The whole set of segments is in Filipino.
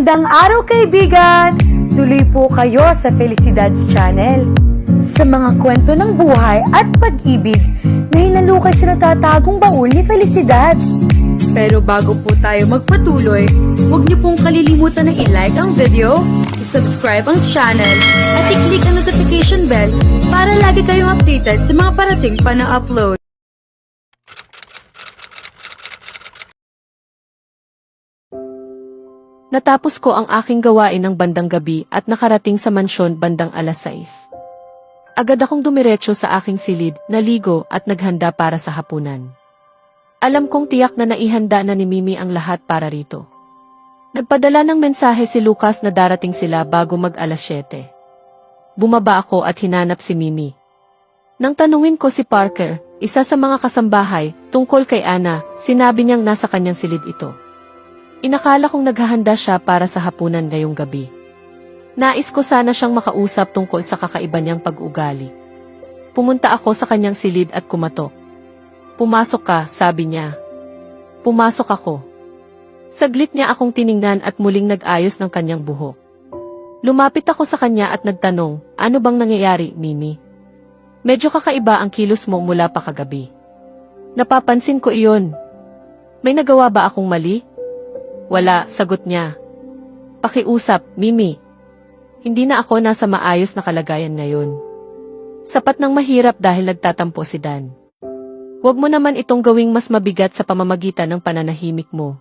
Magandang araw kaibigan! Tuloy po kayo sa Felicidad's Channel. Sa mga kwento ng buhay at pag-ibig na hinalukay sa natatagong baul ni Felicidad. Pero bago po tayo magpatuloy, huwag niyo pong kalilimutan na i-like ang video, i-subscribe ang channel, at i-click ang notification bell para lagi kayong updated sa mga parating pa na upload. Natapos ko ang aking gawain ng bandang gabi at nakarating sa mansyon bandang alas 6. Agad akong dumiretso sa aking silid, naligo at naghanda para sa hapunan. Alam kong tiyak na naihanda na ni Mimi ang lahat para rito. Nagpadala ng mensahe si Lucas na darating sila bago mag alas 7. Bumaba ako at hinanap si Mimi. Nang tanungin ko si Parker, isa sa mga kasambahay, tungkol kay Ana, sinabi niyang nasa kanyang silid ito. Inakala kong naghahanda siya para sa hapunan ngayong gabi. Nais ko sana siyang makausap tungkol sa kakaiba niyang pag-ugali. Pumunta ako sa kanyang silid at kumatok. Pumasok ka, sabi niya. Pumasok ako. Saglit niya akong tiningnan at muling nag-ayos ng kanyang buhok. Lumapit ako sa kanya at nagtanong, ano bang nangyayari, Mimi? Medyo kakaiba ang kilos mo mula pa kagabi. Napapansin ko iyon. May nagawa ba akong mali? Wala, sagot niya. Pakiusap, Mimi. Hindi na ako nasa maayos na kalagayan ngayon. Sapat ng mahirap dahil nagtatampo si Dan. Huwag mo naman itong gawing mas mabigat sa pamamagitan ng pananahimik mo.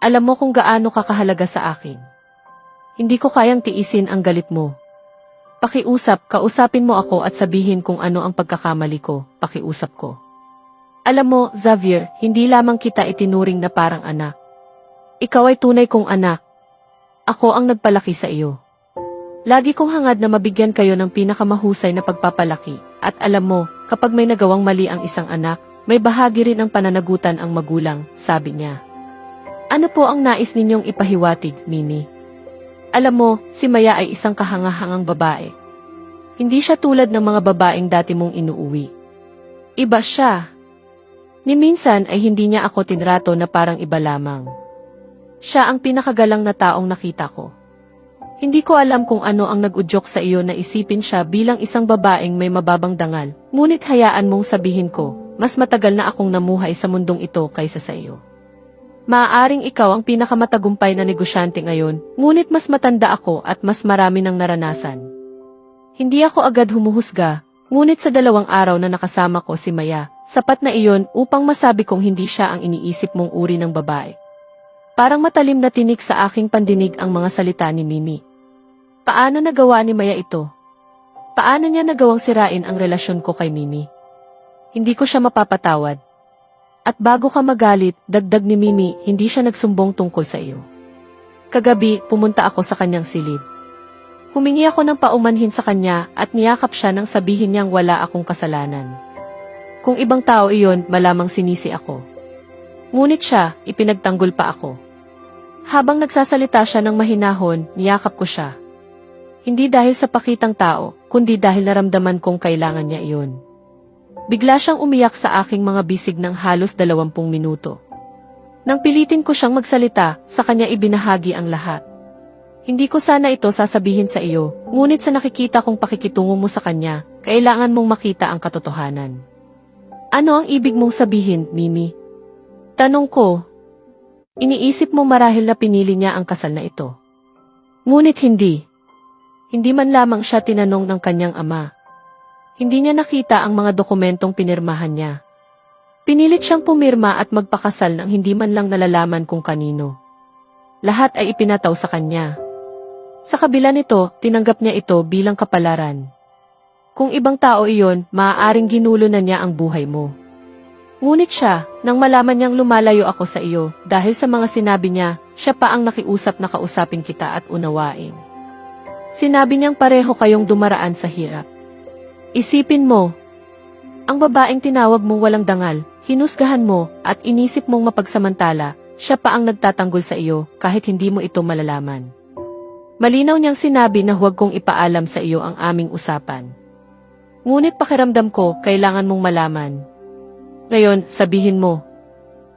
Alam mo kung gaano ka kahalaga sa akin. Hindi ko kayang tiisin ang galit mo. Pakiusap, kausapin mo ako at sabihin kung ano ang pagkakamali ko, pakiusap ko. Alam mo, Xavier, hindi lamang kita itinuring na parang anak. Ikaw ay tunay kong anak. Ako ang nagpalaki sa iyo. Lagi kong hangad na mabigyan kayo ng pinakamahusay na pagpapalaki. At alam mo, kapag may nagawang mali ang isang anak, may bahagi rin ng pananagutan ang magulang, sabi niya. Ano po ang nais ninyong ipahiwatig, Mimi? Alam mo, si Maya ay isang kahangahangang babae. Hindi siya tulad ng mga babaeng dati mong inuuwi. Iba siya. Ni minsan ay hindi niya ako tinrato na parang iba lamang. Siya ang pinakagalang na taong nakita ko. Hindi ko alam kung ano ang nag-udyok sa iyo na isipin siya bilang isang babaeng may mababang dangal, ngunit hayaan mong sabihin ko, mas matagal na akong namuhay sa mundong ito kaysa sa iyo. Maaaring ikaw ang pinakamatagumpay na negosyante ngayon, ngunit mas matanda ako at mas marami ng naranasan. Hindi ako agad humuhusga, ngunit sa 2 araw na nakasama ko si Maya, sapat na iyon upang masabi kong hindi siya ang iniisip mong uri ng babae. Parang matalim na tinik sa aking pandinig ang mga salita ni Mimi. Paano nagawa ni Maya ito? Paano niya nagawang sirain ang relasyon ko kay Mimi? Hindi ko siya mapapatawad. At bago ka magalit, dagdag ni Mimi, hindi siya nagsumbong tungkol sa iyo. Kagabi, pumunta ako sa kanyang silid. Humingi ako ng paumanhin sa kanya at niyakap siya nang sabihin niyang wala akong kasalanan. Kung ibang tao iyon, malamang sinisi ako. Ngunit siya, ipinagtanggol pa ako. Habang nagsasalita siya ng mahinahon, niyakap ko siya. Hindi dahil sa pakitang tao, kundi dahil naramdaman kong kailangan niya iyon. Bigla siyang umiyak sa aking mga bisig ng halos 20 minuto. Nang pilitin ko siyang magsalita, sa kanya ibinahagi ang lahat. Hindi ko sana ito sasabihin sa iyo, ngunit sa nakikita kong pakikitungo mo sa kanya, kailangan mong makita ang katotohanan. Ano ang ibig mong sabihin, Mimi? Tanong ko, iniisip mo marahil na pinili niya ang kasal na ito. Ngunit hindi. Hindi man lamang siya tinanong ng kanyang ama. Hindi niya nakita ang mga dokumentong pinirmahan niya. Pinilit siyang pumirma at magpakasal nang hindi man lang nalalaman kung kanino. Lahat ay ipinataw sa kanya. Sa kabila nito, tinanggap niya ito bilang kapalaran. Kung ibang tao iyon, maaaring ginulo na niya ang buhay mo. Ngunit siya, nang malaman niyang lumalayo ako sa iyo, dahil sa mga sinabi niya, siya pa ang nakiusap na kausapin kita at unawain. Sinabi niyang pareho kayong dumaraan sa hirap. Isipin mo, ang babaeng tinawag mong walang dangal, hinusgahan mo, at inisip mong mapagsamantala, siya pa ang nagtatanggol sa iyo, kahit hindi mo ito malalaman. Malinaw niyang sinabi na huwag kong ipaalam sa iyo ang aming usapan. Ngunit pakiramdam ko, kailangan mong malaman. Ngayon, sabihin mo,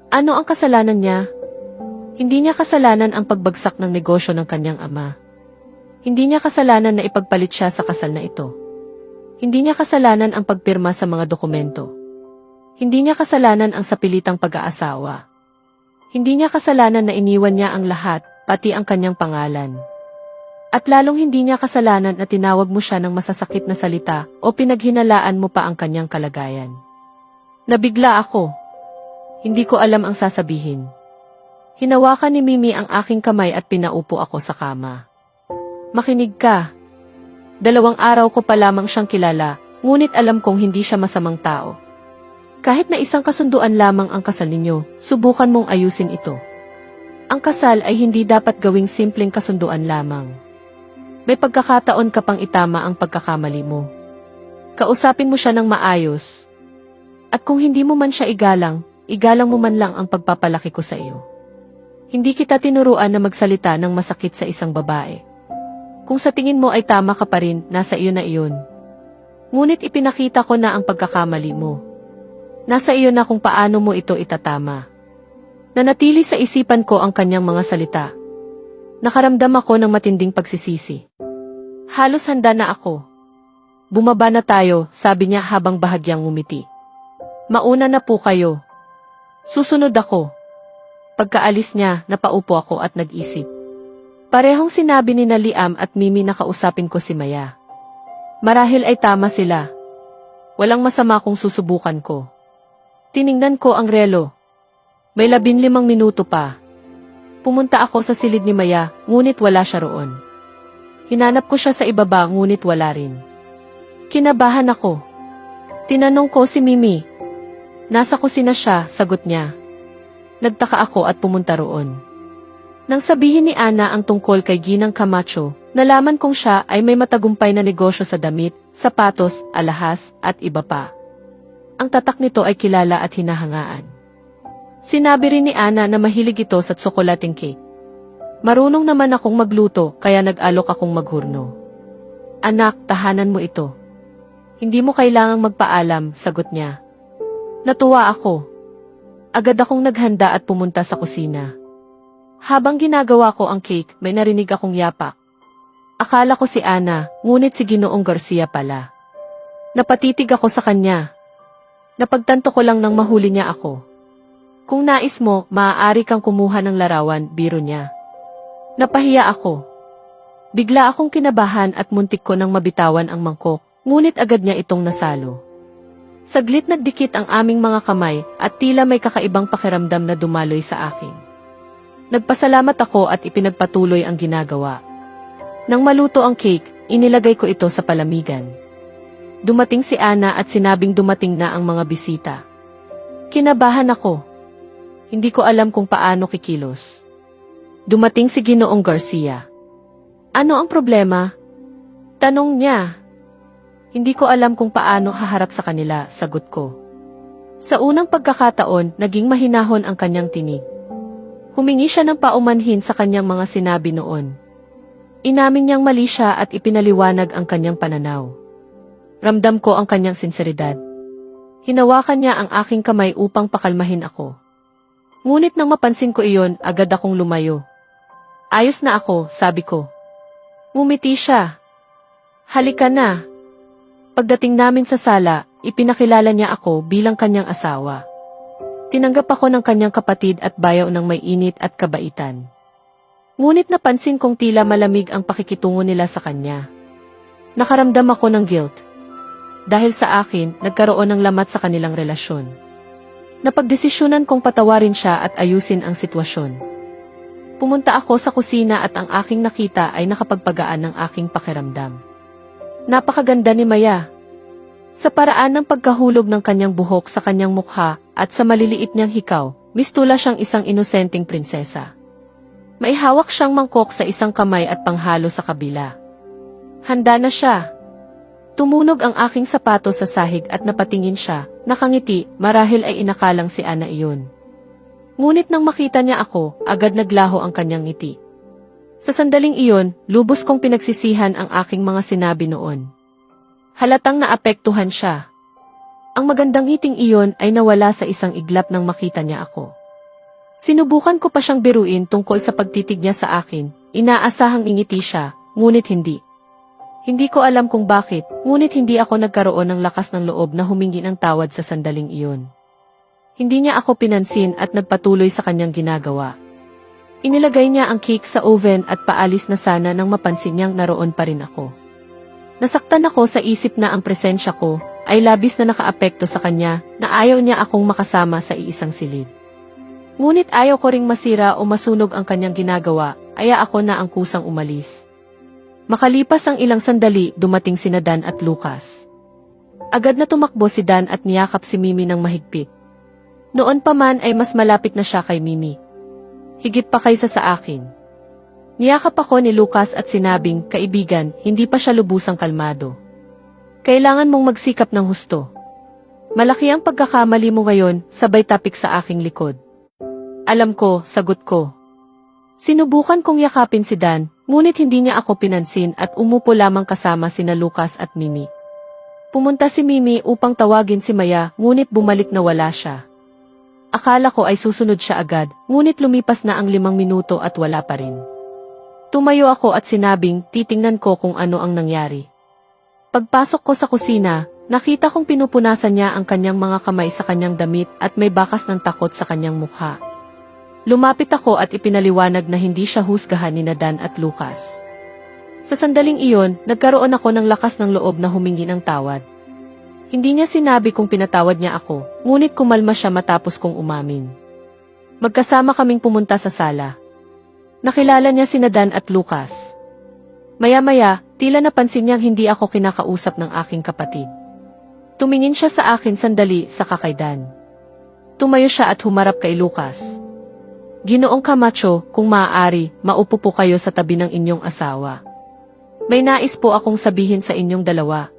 ano ang kasalanan niya? Hindi niya kasalanan ang pagbagsak ng negosyo ng kanyang ama. Hindi niya kasalanan na ipagpalit siya sa kasal na ito. Hindi niya kasalanan ang pagpirma sa mga dokumento. Hindi niya kasalanan ang sapilitang pag-aasawa. Hindi niya kasalanan na iniwan niya ang lahat, pati ang kanyang pangalan. At lalong hindi niya kasalanan na tinawag mo siya ng masasakit na salita o pinaghinalaan mo pa ang kanyang kalagayan. Nabigla ako. Hindi ko alam ang sasabihin. Hinawakan ni Mimi ang aking kamay at pinaupo ako sa kama. Makinig ka. 2 araw ko pa lamang siyang kilala, ngunit alam kong hindi siya masamang tao. Kahit na isang kasunduan lamang ang kasal ninyo, subukan mong ayusin ito. Ang kasal ay hindi dapat gawing simpleng kasunduan lamang. May pagkakataon ka pang itama ang pagkakamali mo. Kausapin mo siya ng maayos. At kung hindi mo man siya igalang mo man lang ang pagpapalaki ko sa iyo. Hindi kita tinuruan na magsalita ng masakit sa isang babae. Kung sa tingin mo ay tama ka pa rin, nasa iyo na iyon. Ngunit ipinakita ko na ang pagkakamali mo. Nasa iyo na kung paano mo ito itatama. Nanatili sa isipan ko ang kanyang mga salita. Nakaramdam ako ng matinding pagsisisi. Halos handa na ako. Bumaba na tayo, sabi niya habang bahagyang ngumiti. Mauna na po kayo. Susunod ako. Pagkaalis niya, napaupo ako at nag-isip. Parehong sinabi ni Liam at Mimi na kausapin ko si Maya. Marahil ay tama sila. Walang masama kung susubukan ko. Tiningnan ko ang relo. May 15 minuto pa. Pumunta ako sa silid ni Maya, ngunit wala siya roon. Hinanap ko siya sa ibaba, ngunit wala rin. Kinabahan ako. Tinanong ko si Mimi. Nasa kusina siya, sagot niya. Nagtaka ako at pumunta roon. Nang sabihin ni Ana ang tungkol kay Ginang Camacho, nalaman kong siya ay may matagumpay na negosyo sa damit, sapatos, alahas, at iba pa. Ang tatak nito ay kilala at hinahangaan. Sinabi rin ni Ana na mahilig ito sa tsokolating cake. Marunong naman akong magluto kaya nag-alok akong maghurno. Anak, tahanan mo ito. Hindi mo kailangang magpaalam, sagot niya. Natuwa ako. Agad akong naghanda at pumunta sa kusina. Habang ginagawa ko ang cake, may narinig akong yapak. Akala ko si Ana, ngunit si Ginoong Garcia pala. Napatitig ako sa kanya. Napagtanto ko lang nang mahuli niya ako. Kung nais mo, maaari kang kumuha ng larawan, biro niya. Napahiya ako. Bigla akong kinabahan at muntik ko nang mabitawan ang mangkok, ngunit agad niya itong nasalo. Saglit nagdikit ang aming mga kamay at tila may kakaibang pakiramdam na dumaloy sa akin. Nagpasalamat ako at ipinagpatuloy ang ginagawa. Nang maluto ang cake, inilagay ko ito sa palamigan. Dumating si Ana at sinabing dumating na ang mga bisita. Kinabahan ako. Hindi ko alam kung paano kikilos. Dumating si Ginoong Garcia. Ano ang problema? Tanong niya. Hindi ko alam kung paano haharap sa kanila, sagot ko. Sa unang pagkakataon, naging mahinahon ang kanyang tinig. Humingi siya ng paumanhin sa kanyang mga sinabi noon. Inamin niyang mali siya at ipinaliwanag ang kanyang pananaw. Ramdam ko ang kanyang sinseridad. Hinawakan niya ang aking kamay upang pakalmahin ako. Ngunit nang mapansin ko iyon, agad akong lumayo. Ayos na ako, sabi ko. Ngumiti siya. Halika na. Pagdating namin sa sala, ipinakilala niya ako bilang kanyang asawa. Tinanggap ako ng kanyang kapatid at bayaw ng may init at kabaitan. Ngunit napansin kong tila malamig ang pakikitungo nila sa kanya. Nakaramdam ako ng guilt. Dahil sa akin, nagkaroon ng lamat sa kanilang relasyon. Napagdesisyonan kong patawarin siya at ayusin ang sitwasyon. Pumunta ako sa kusina at ang aking nakita ay nakapagpagaan ng aking pakiramdam. Napakaganda ni Maya. Sa paraan ng pagkahulog ng kanyang buhok sa kanyang mukha at sa maliliit niyang hikaw, mistula siyang isang inosenteng prinsesa. May hawak siyang mangkok sa isang kamay at panghalo sa kabila. Handa na siya. Tumunog ang aking sapato sa sahig at napatingin siya, nakangiti, marahil ay inakalang si Ana iyon. Ngunit nang makita niya ako, agad naglaho ang kanyang ngiti. Sa sandaling iyon, lubos kong pinagsisihan ang aking mga sinabi noon. Halatang naapektuhan siya. Ang magandang ngiting iyon ay nawala sa isang iglap nang makita niya ako. Sinubukan ko pa siyang biruin tungkol sa pagtitig niya sa akin. Inaasahang ingiti siya, ngunit hindi. Hindi ko alam kung bakit, ngunit hindi ako nagkaroon ng lakas ng loob na humingi ng tawad sa sandaling iyon. Hindi niya ako pinansin at nagpatuloy sa kanyang ginagawa. Inilagay niya ang cake sa oven at paalis na sana nang mapansin niyang naroon pa rin ako. Nasaktan ako sa isip na ang presensya ko ay labis na nakaapekto sa kanya na ayaw niya akong makasama sa iisang silid. Ngunit ayaw ko ring masira o masunog ang kanyang ginagawa, kaya ako na ang kusang umalis. Makalipas ang ilang sandali, dumating sina Dan at Lucas. Agad na tumakbo si Dan at niyakap si Mimi ng mahigpit. Noon pa man ay mas malapit na siya kay Mimi. Higit pa kaysa sa akin. Niyakap ako ni Lucas at sinabing, kaibigan, hindi pa siya lubusang kalmado. Kailangan mong magsikap ng husto. Malaki ang pagkakamali mo ngayon, sabay tapik sa aking likod. Alam ko, sagot ko. Sinubukan kong yakapin si Dan, ngunit hindi niya ako pinansin at umupo lamang kasama sina Lucas at Mimi. Pumunta si Mimi upang tawagin si Maya, ngunit bumalik na wala siya. Akala ko ay susunod siya agad, ngunit lumipas na ang 5 minuto at wala pa rin. Tumayo ako at sinabing, titingnan ko kung ano ang nangyari. Pagpasok ko sa kusina, nakita kong pinupunasan niya ang kanyang mga kamay sa kanyang damit at may bakas ng takot sa kanyang mukha. Lumapit ako at ipinaliwanag na hindi siya husgahan ni Dan at Lucas. Sa sandaling iyon, nagkaroon ako ng lakas ng loob na humingi ng tawad. Hindi niya sinabi kung pinatawad niya ako, ngunit kumalma siya matapos kong umamin. Magkasama kaming pumunta sa sala. Nakilala niya sina Dan at Lucas. Maya-maya, tila napansin niyang hindi ako kinakausap ng aking kapatid. Tumingin siya sa akin sandali sa kay Dan. Tumayo siya at humarap kay Lucas. Ginoong Camacho, kung maaari, maupo po kayo sa tabi ng inyong asawa. May nais po akong sabihin sa inyong dalawa.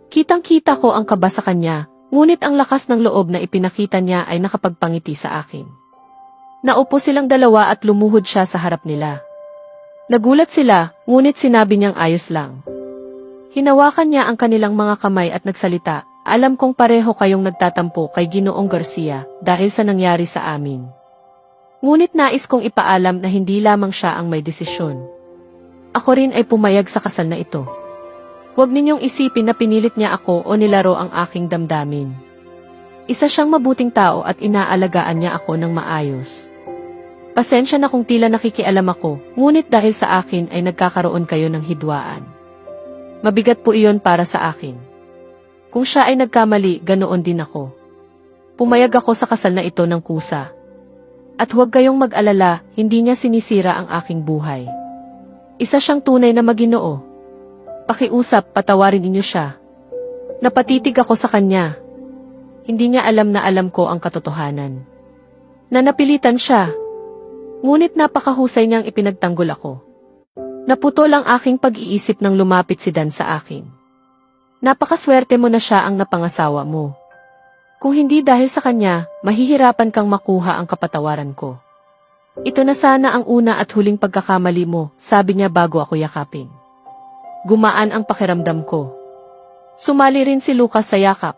Kitang-kita ko ang kaba sa kanya, ngunit ang lakas ng loob na ipinakita niya ay nakapagpangiti sa akin. Naupo silang dalawa at lumuhod siya sa harap nila. Nagulat sila, ngunit sinabi niyang ayos lang. Hinawakan niya ang kanilang mga kamay at nagsalita, alam kong pareho kayong nagtatampo kay Ginoong Garcia dahil sa nangyari sa amin. Ngunit nais kong ipaalam na hindi lamang siya ang may desisyon. Ako rin ay pumayag sa kasal na ito. Huwag ninyong isipin na pinilit niya ako o nilaro ang aking damdamin. Isa siyang mabuting tao at inaalagaan niya ako ng maayos. Pasensya na kung tila nakikialam ako, ngunit dahil sa akin ay nagkakaroon kayo ng hidwaan. Mabigat po iyon para sa akin. Kung siya ay nagkamali, ganoon din ako. Pumayag ako sa kasal na ito ng kusa. At huwag kayong mag-alala, hindi niya sinisira ang aking buhay. Isa siyang tunay na Maginoo. Pakiusap, patawarin niyo siya. Napatitig ako sa kanya. Hindi niya alam na alam ko ang katotohanan. Nanapilitan siya. Ngunit napakahusay niyang ipinagtanggol ako. Naputol ang aking pag-iisip nang lumapit si Dan sa akin. Napakaswerte mo na siya ang napangasawa mo. Kung hindi dahil sa kanya, mahihirapan kang makuha ang kapatawaran ko. Ito na sana ang una at huling pagkakamali mo, sabi niya bago ako yakapin. Gumaan ang pakiramdam ko. Sumali rin si Lucas sa yakap.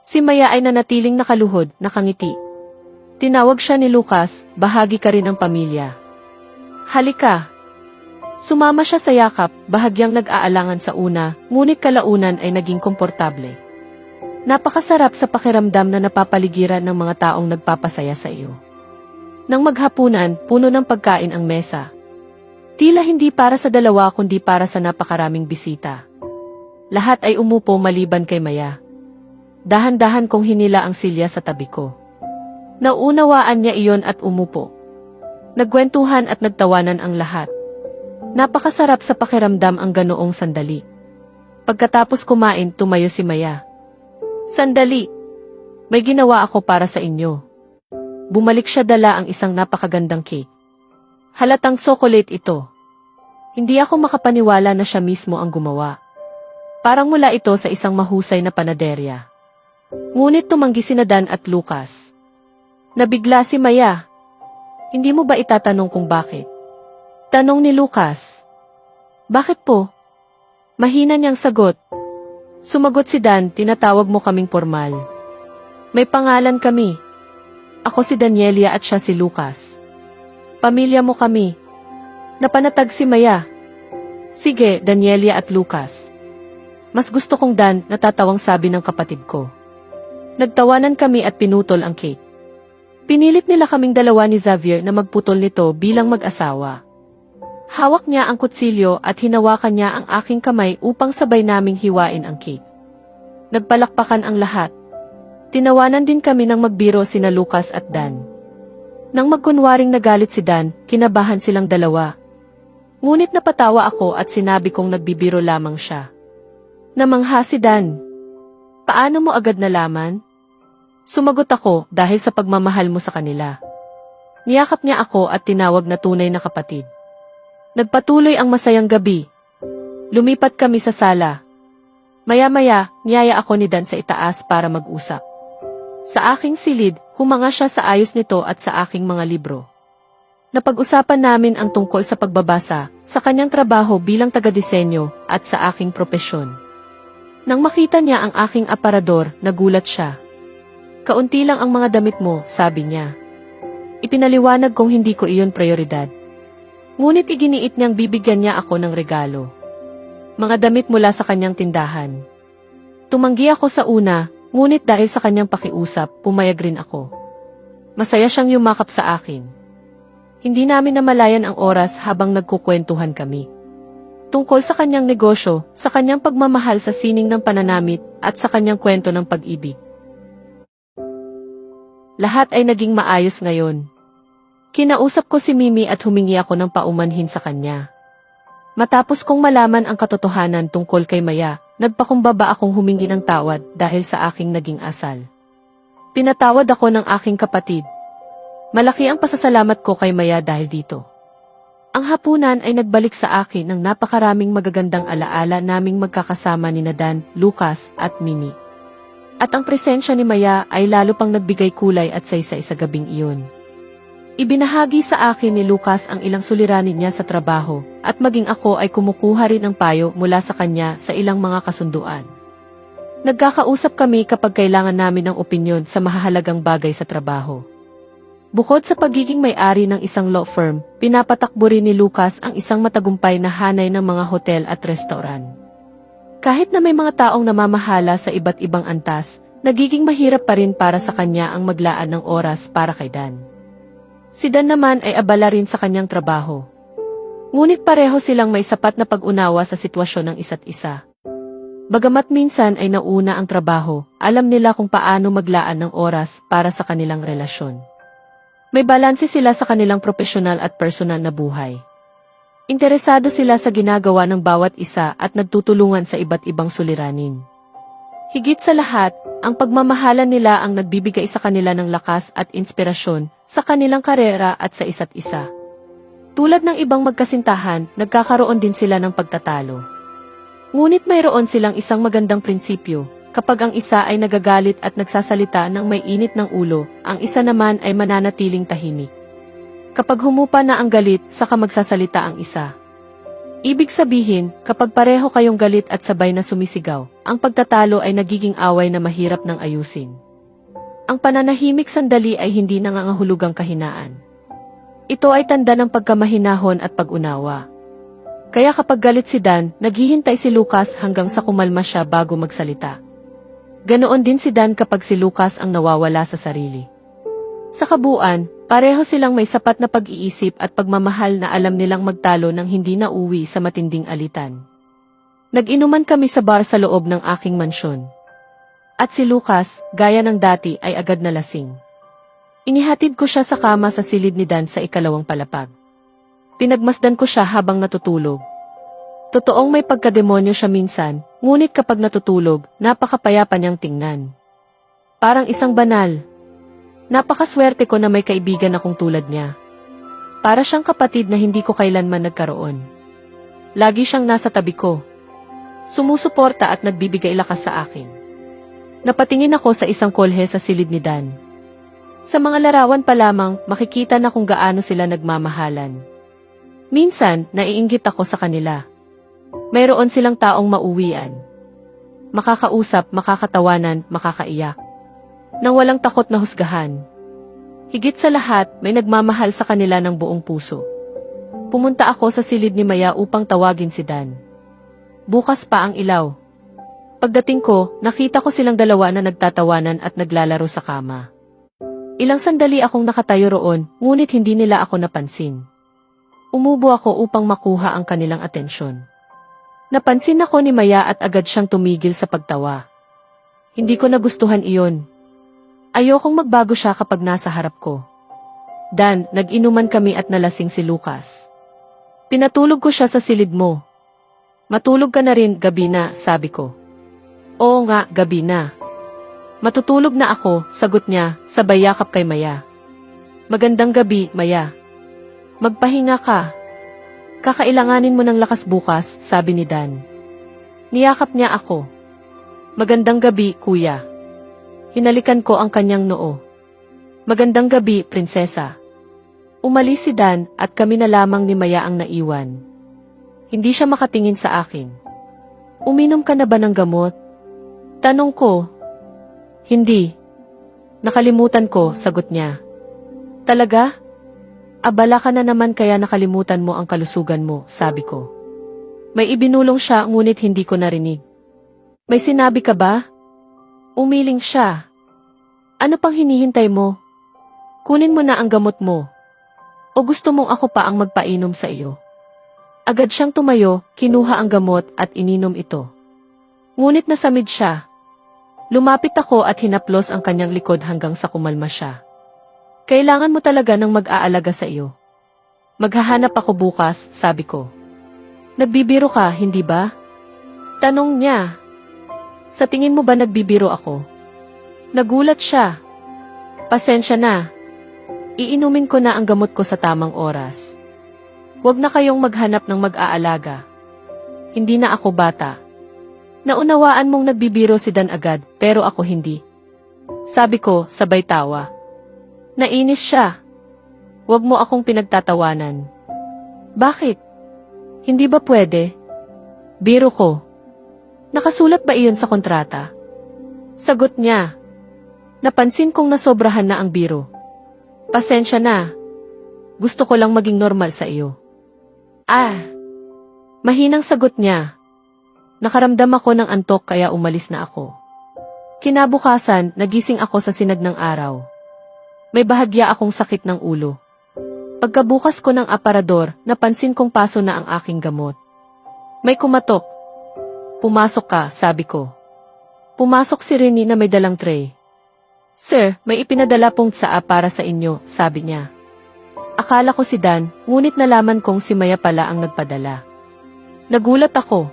Si Maya ay nanatiling nakaluhod, nakangiti. Tinawag siya ni Lucas, bahagi ka rin ng pamilya. Halika. Sumama siya sa yakap, bahagyang nag-aalangan sa una, ngunit kalaunan ay naging komportable. Napakasarap sa pakiramdam na napapaligiran ng mga taong nagpapasaya sa iyo. Nang maghapunan, puno ng pagkain ang mesa. Tila hindi para sa dalawa kundi para sa napakaraming bisita. Lahat ay umupo maliban kay Maya. Dahan-dahan kong hinila ang silya sa tabi ko. Nauunawaan niya iyon at umupo. Nagkwentuhan at nagtawanan ang lahat. Napakasarap sa pakiramdam ang ganoong sandali. Pagkatapos kumain, tumayo si Maya. Sandali. May ginawa ako para sa inyo. Bumalik siya dala ang isang napakagandang cake. Halatang chocolate ito. Hindi ako makapaniwala na siya mismo ang gumawa. Parang mula ito sa isang mahusay na panaderya. Ngunit tumanggi sina Dan at Lucas. Nabigla si Maya. Hindi mo ba itatanong kung bakit? Tanong ni Lucas. Bakit po? Mahina niyang sagot. Sumagot si Dan, tinatawag mo kaming formal. May pangalan kami. Ako si Danielia at siya si Lucas. Pamilya mo kami. Napanatag si Maya. Sige, Danielia at Lucas. Mas gusto kong Dan, natatawang sabi ng kapatid ko. Nagtawanan kami at pinutol ang cake. Pinilit nila kaming dalawa ni Xavier na magputol nito bilang mag-asawa. Hawak niya ang kutsilyo at hinawakan niya ang aking kamay upang sabay naming hiwain ang cake. Nagpalakpakan ang lahat. Tinawanan din kami ng magbiro sina Lucas at Dan. Nang magkunwaring nagalit si Dan, kinabahan silang dalawa. Ngunit napatawa ako at sinabi kong nagbibiro lamang siya. Namangha si Dan. Paano mo agad nalaman? Sumagot ako dahil sa pagmamahal mo sa kanila. Niyakap niya ako at tinawag na tunay na kapatid. Nagpatuloy ang masayang gabi. Lumipat kami sa sala. Maya-maya, niyaya ako ni Dan sa itaas para mag-usap. Sa aking silid, humanga siya sa ayos nito at sa aking mga libro. Napag-usapan namin ang tungkol sa pagbabasa, sa kanyang trabaho bilang taga-disenyo, at sa aking propesyon. Nang makita niya ang aking aparador, nagulat siya. Kaunti lang ang mga damit mo, sabi niya. Ipinaliwanag kong hindi ko iyon prioridad. Ngunit iginiit niyang bibigyan niya ako ng regalo. Mga damit mula sa kanyang tindahan. Tumanggi ako sa una, ngunit dahil sa kanyang pakiusap, pumayag rin ako. Masaya siyang yumakap sa akin. Hindi namin namalayan ang oras habang nagkukwentuhan kami. Tungkol sa kanyang negosyo, sa kanyang pagmamahal sa sining ng pananamit, at sa kanyang kwento ng pag-ibig. Lahat ay naging maayos ngayon. Kinausap ko si Mimi at humingi ako ng paumanhin sa kanya. Matapos kong malaman ang katotohanan tungkol kay Maya, nagpakumbaba akong humingi ng tawad dahil sa aking naging asal. Pinatawad ako ng aking kapatid. Malaki ang pasasalamat ko kay Maya dahil dito. Ang hapunan ay nagbalik sa akin ng napakaraming magagandang alaala naming magkakasama ni Dan, Lucas at Mimi. At ang presensya ni Maya ay lalo pang nagbigay kulay at saysay sa gabing iyon. Ibinahagi sa akin ni Lucas ang ilang suliranin niya sa trabaho, at maging ako ay kumukuha rin ng payo mula sa kanya sa ilang mga kasunduan. Nagkakausap kami kapag kailangan namin ng opinyon sa mahahalagang bagay sa trabaho. Bukod sa pagiging may-ari ng isang law firm, pinapatakbo rin ni Lucas ang isang matagumpay na hanay ng mga hotel at restoran. Kahit na may mga taong namamahala sa iba't ibang antas, nagiging mahirap pa rin para sa kanya ang maglaan ng oras para kay Dan. Si Dan naman ay abala rin sa kanyang trabaho. Ngunit pareho silang may sapat na pag-unawa sa sitwasyon ng isa't isa. Bagamat minsan ay nauna ang trabaho, alam nila kung paano maglaan ng oras para sa kanilang relasyon. May balanse sila sa kanilang profesional at personal na buhay. Interesado sila sa ginagawa ng bawat isa at nagtutulungan sa iba't ibang suliranin. Higit sa lahat, ang pagmamahalan nila ang nagbibigay sa kanila ng lakas at inspirasyon sa kanilang karera at sa isa't isa. Tulad ng ibang magkasintahan, nagkakaroon din sila ng pagtatalo. Ngunit mayroon silang isang magandang prinsipyo. Kapag ang isa ay nagagalit at nagsasalita ng may init ng ulo, ang isa naman ay mananatiling tahimik. Kapag humupa na ang galit, saka magsasalita ang isa. Ibig sabihin, kapag pareho kayong galit at sabay na sumisigaw, ang pagtatalo ay nagiging away na mahirap ng ayusin. Ang pananahimik sandali ay hindi nangangahulugang kahinaan. Ito ay tanda ng pagkamahinahon at pag-unawa. Kaya kapag galit si Dan, naghihintay si Lucas hanggang sa kumalma siya bago magsalita. Ganoon din si Dan kapag si Lucas ang nawawala sa sarili. Sa kabuuan, pareho silang may sapat na pag-iisip at pagmamahal na alam nilang magtalo nang hindi na uwi sa matinding alitan. Nag-inuman kami sa bar sa loob ng aking mansyon. At si Lucas, gaya ng dati, ay agad na lasing. Inihatid ko siya sa kama sa silid ni Dan sa ikalawang palapag. Pinagmasdan ko siya habang natutulog. Totoong may pagkademonyo siya minsan, ngunit kapag natutulog, napakapayapa niyang tingnan. Parang isang banal. Napakaswerte ko na may kaibigan akong tulad niya. Para siyang kapatid na hindi ko kailanman nagkaroon. Lagi siyang nasa tabi ko. Sumusuporta at nagbibigay lakas sa akin. Napatingin ako sa isang kolhe sa silid ni Dan. Sa mga larawan pa lamang, makikita na kung gaano sila nagmamahalan. Minsan, naiinggit ako sa kanila. Mayroon silang taong mauwian. Makakausap, makakatawanan, makakaiyak. Nang walang takot na husgahan. Higit sa lahat, may nagmamahal sa kanila ng buong puso. Pumunta ako sa silid ni Maya upang tawagin si Dan. Bukas pa ang ilaw. Pagdating ko, nakita ko silang dalawa na nagtatawanan at naglalaro sa kama. Ilang sandali akong nakatayo roon, ngunit hindi nila ako napansin. Umubo ako upang makuha ang kanilang atensyon. Napansin ako ni Maya at agad siyang tumigil sa pagtawa. Hindi ko nagustuhan iyon. Ayokong magbago siya kapag nasa harap ko. Dan, nag-inuman kami at nalasing si Lucas. Pinatulog ko siya sa silid mo. Matulog ka na rin, gabi na, sabi ko. Oo nga, gabi na. Matutulog na ako, sagot niya, sabay yakap kay Maya. Magandang gabi, Maya. Magpahinga ka. Kakailanganin mo ng lakas bukas, sabi ni Dan. Niyakap niya ako. Magandang gabi, kuya. Hinalikan ko ang kanyang noo. Magandang gabi, prinsesa. Umalis si Dan at kami na lamang ni Maya ang naiwan. Hindi siya makatingin sa akin. Uminom ka na ba ng gamot? Tanong ko. Hindi. Nakalimutan ko, sagot niya. Talaga? Abala ka na naman kaya nakalimutan mo ang kalusugan mo, sabi ko. May ibinulong siya ngunit hindi ko narinig. May sinabi ka ba? Umiling siya. Ano pang hinihintay mo? Kunin mo na ang gamot mo. O gusto mong ako pa ang magpainom sa iyo? Agad siyang tumayo, kinuha ang gamot at ininom ito. Ngunit nasamid siya. Lumapit ako at hinaplos ang kanyang likod hanggang sa kumalma siya. Kailangan mo talaga ng mag-aalaga sa iyo. Maghahanap ako bukas, sabi ko. Nagbibiro ka, hindi ba? Tanong niya. Sa tingin mo ba nagbibiro ako? Nagulat siya. Pasensya na. Iinumin ko na ang gamot ko sa tamang oras. Huwag na kayong maghanap ng mag-aalaga. Hindi na ako bata. Naunawaan mong nagbibiro si Dan agad, pero ako hindi. Sabi ko, sabay tawa. Nainis siya. Huwag mo akong pinagtatawanan. Bakit? Hindi ba pwede? Biro ko. Nakasulat ba iyon sa kontrata? Sagot niya. Napansin kong nasobrahan na ang biro. Pasensya na. Gusto ko lang maging normal sa iyo. Mahinang sagot niya. Nakaramdam ako ng antok kaya umalis na ako. Kinabukasan, nagising ako sa sinag ng araw. May bahagya akong sakit ng ulo. Pagkabukas ko ng aparador, napansin kong paso na ang aking gamot. May kumatok. Pumasok ka, sabi ko. Pumasok si Rini na may dalang tray. Sir, may ipinadala pong tsaa para sa inyo, sabi niya. Akala ko si Dan, ngunit nalaman kong si Maya pala ang nagpadala. Nagulat ako.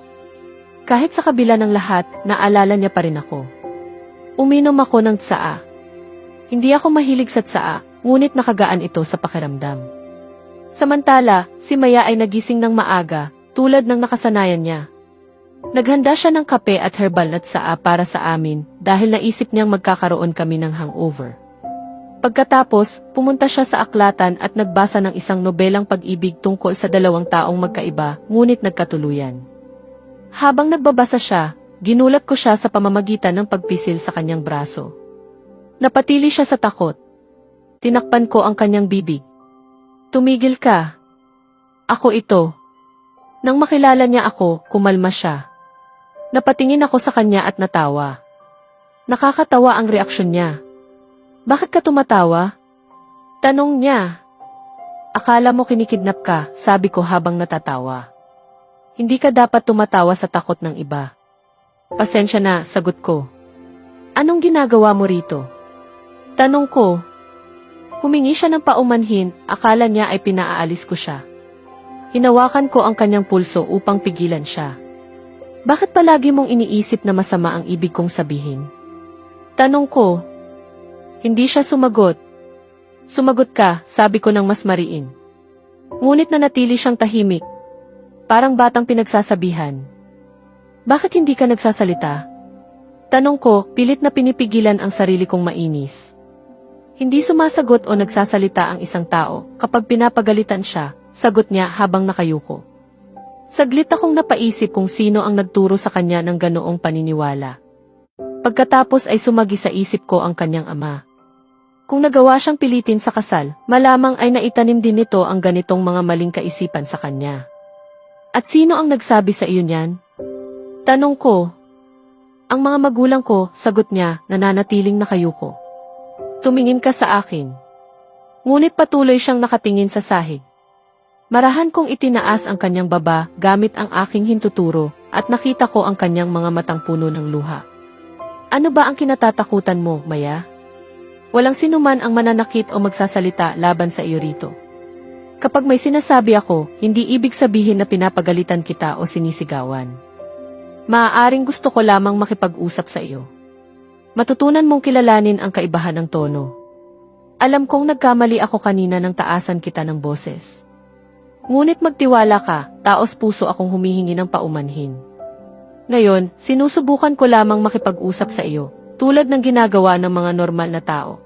Kahit sa kabila ng lahat, naalala niya pa rin ako. Uminom ako ng tsaa. Hindi ako mahilig sa tsaa, ngunit nakagaan ito sa pakiramdam. Samantala, si Maya ay nagising ng maaga, tulad ng nakasanayan niya. Naghanda siya ng kape at herbal na tsaa para sa amin dahil naisip niyang magkakaroon kami ng hangover. Pagkatapos, pumunta siya sa aklatan at nagbasa ng isang nobelang pag-ibig tungkol sa dalawang taong magkaiba, ngunit nagkatuluyan. Habang nagbabasa siya, ginulat ko siya sa pamamagitan ng pagpisil sa kanyang braso. Napatili siya sa takot. Tinakpan ko ang kanyang bibig. Tumigil ka. Ako ito. Nang makilala niya ako, kumalma siya. Napatingin ako sa kanya at natawa. Nakakatawa ang reaksyon niya. Bakit ka tumatawa? Tanong niya. Akala mo kinikidnap ka, sabi ko habang natatawa. Hindi ka dapat tumatawa sa takot ng iba. Pasensya na, sagot ko. Anong ginagawa mo rito? Tanong ko. Humingi siya ng paumanhin, akala niya ay pinaaalis ko siya. Hinawakan ko ang kanyang pulso upang pigilan siya. Bakit palagi mong iniisip na masama ang ibig kong sabihin? Tanong ko. Hindi siya sumagot. Sumagot ka, sabi ko ng mas mariin. Ngunit nanatili siyang tahimik. Parang batang pinagsasabihan. Bakit hindi ka nagsasalita? Tanong ko, pilit na pinipigilan ang sarili kong mainis. Hindi sumasagot o nagsasalita ang isang tao kapag pinapagalitan siya, sagot niya habang nakayuko. Saglit akong napaisip kung sino ang nagturo sa kanya ng ganoong paniniwala. Pagkatapos ay sumagi sa isip ko ang kanyang ama. Kung nagawa siyang pilitin sa kasal, malamang ay naitanim din nito ang ganitong mga maling kaisipan sa kanya. At sino ang nagsabi sa iyo niyan? Tanong ko. Ang mga magulang ko, sagot niya, nananatiling nakayuko. Tumingin ka sa akin. Ngunit patuloy siyang nakatingin sa sahig. Marahan kong itinaas ang kanyang baba gamit ang aking hintuturo at nakita ko ang kanyang mga matang puno ng luha. Ano ba ang kinatatakutan mo, Maya? Walang sinuman ang mananakit o magsasalita laban sa iyo rito. Kapag may sinasabi ako, hindi ibig sabihin na pinapagalitan kita o sinisigawan. Maaaring gusto ko lamang makipag-usap sa iyo. Matutunan mong kilalanin ang kaibahan ng tono. Alam kong nagkamali ako kanina nang taasan kita ng boses. Ngunit magtiwala ka, taos puso akong humihingi ng paumanhin. Ngayon, sinusubukan ko lamang makipag-usap sa iyo, tulad ng ginagawa ng mga normal na tao.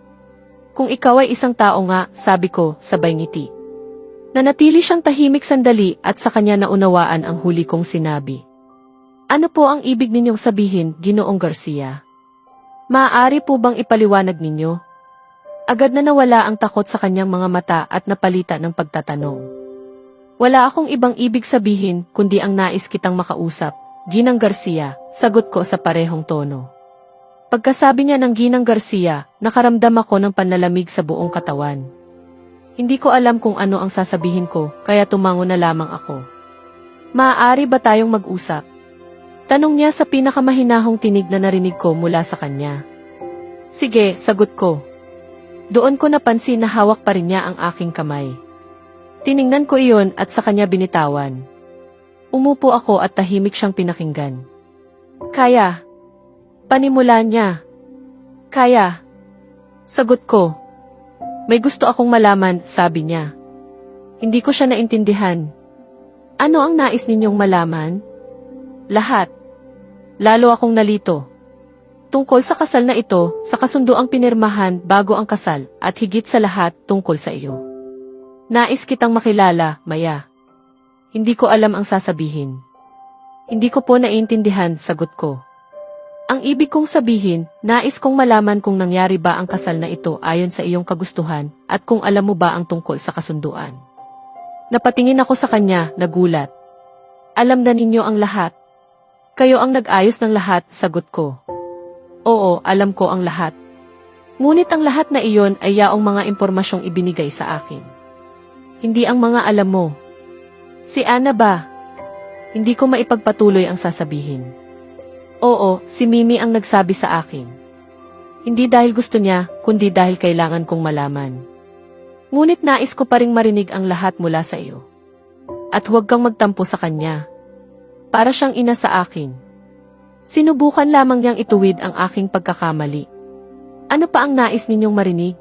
Kung ikaw ay isang tao nga, sabi ko, sabay ngiti. Nanatili siyang tahimik sandali at sa kanya naunawaan ang huli kong sinabi. Ano po ang ibig ninyong sabihin, Ginoong Garcia? Maaari po bang ipaliwanag ninyo? Agad na nawala ang takot sa kanyang mga mata at napalitan ng pagtatanong. Wala akong ibang ibig sabihin kundi ang nais kitang makausap, Ginang Garcia, sagot ko sa parehong tono. Pagkasabi niya ng Ginang Garcia, nakaramdam ako ng panlalamig sa buong katawan. Hindi ko alam kung ano ang sasabihin ko, kaya tumango na lamang ako. Maaari ba tayong mag-usap? Tanong niya sa pinakamahinahong tinig na narinig ko mula sa kanya. Sige, sagot ko. Doon ko napansin na hawak pa rin niya ang aking kamay. Tiningnan ko iyon at sa kanya binitawan. Umupo ako at tahimik siyang pinakinggan. Kaya. Panimula niya. Kaya. Sagot ko. May gusto akong malaman, sabi niya. Hindi ko siya naintindihan. Ano ang nais ninyong malaman? Lahat. Lalo akong nalito. Tungkol sa kasal na ito, sa kasunduang pinirmahan bago ang kasal, at higit sa lahat tungkol sa iyo. Nais kitang makilala, Maya. Hindi ko alam ang sasabihin. Hindi ko po naiintindihan, sagot ko. Ang ibig kong sabihin, nais kong malaman kung nangyari ba ang kasal na ito ayon sa iyong kagustuhan at kung alam mo ba ang tungkol sa kasunduan. Napatingin ako sa kanya, nagulat. Alam na ninyo ang lahat. Kayo ang nag-ayos ng lahat, sagot ko. Oo, alam ko ang lahat. Ngunit ang lahat na iyon ay yaong mga impormasyong ibinigay sa akin. Hindi ang mga alam mo. Si Ana ba? Hindi ko maipagpatuloy ang sasabihin. Oo, si Mimi ang nagsabi sa akin. Hindi dahil gusto niya, kundi dahil kailangan kong malaman. Ngunit nais ko pa ring marinig ang lahat mula sa iyo. At huwag kang magtampo sa kanya. Para siyang ina sa akin. Sinubukan lamang niyang ituwid ang aking pagkakamali. Ano pa ang nais ninyong marinig?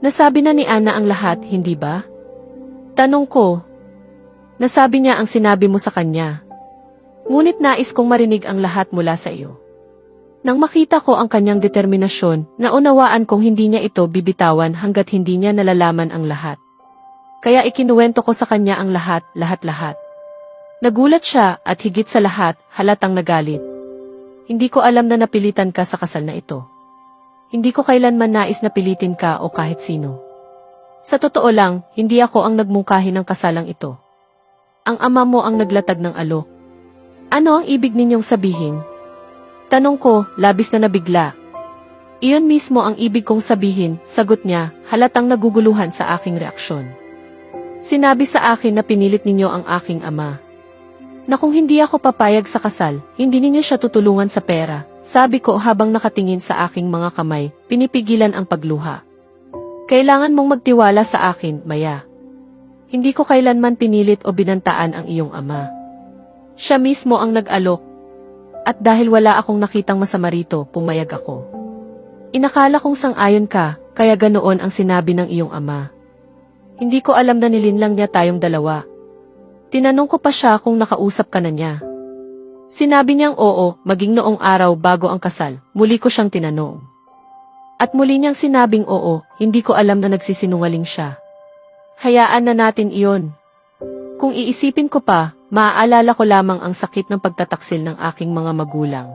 Nasabi na ni Ana ang lahat, hindi ba? Tanong ko. Nasabi niya ang sinabi mo sa kanya. Ngunit nais kong marinig ang lahat mula sa iyo. Nang makita ko ang kanyang determinasyon, naunawaan kong hindi niya ito bibitawan hanggat hindi niya nalalaman ang lahat. Kaya ikinuwento ko sa kanya ang lahat-lahat. Nagulat siya at higit sa lahat, halatang nagalit. Hindi ko alam na napilitan ka sa kasal na ito. Hindi ko kailanman nais na pilitin ka o kahit sino. Sa totoo lang, hindi ako ang nagmungkahi ng kasalang ito. Ang ama mo ang naglatag ng alok. Ano ang ibig ninyong sabihin? Tanong ko, labis na nabigla. Iyon mismo ang ibig kong sabihin, sagot niya, halatang naguguluhan sa aking reaksyon. Sinabi sa akin na pinilit ninyo ang aking ama. Na kung hindi ako papayag sa kasal, hindi ninyo siya tutulungan sa pera, sabi ko habang nakatingin sa aking mga kamay, pinipigilan ang pagluha. Kailangan mong magtiwala sa akin, Maya. Hindi ko kailanman pinilit o binantaan ang iyong ama. Siya mismo ang nag-alok. At dahil wala akong nakitang masama rito, pumayag ako. Inakala kong sang-ayon ka, kaya ganoon ang sinabi ng iyong ama. Hindi ko alam na nilinlang niya tayong dalawa. Tinanong ko pa siya kung nakausap ka na niya. Sinabi niyang oo, maging noong araw bago ang kasal, muli ko siyang tinanong. At muli niyang sinabing oo, hindi ko alam na nagsisinungaling siya. Hayaan na natin iyon. Kung iisipin ko pa, maaalala ko lamang ang sakit ng pagtataksil ng aking mga magulang.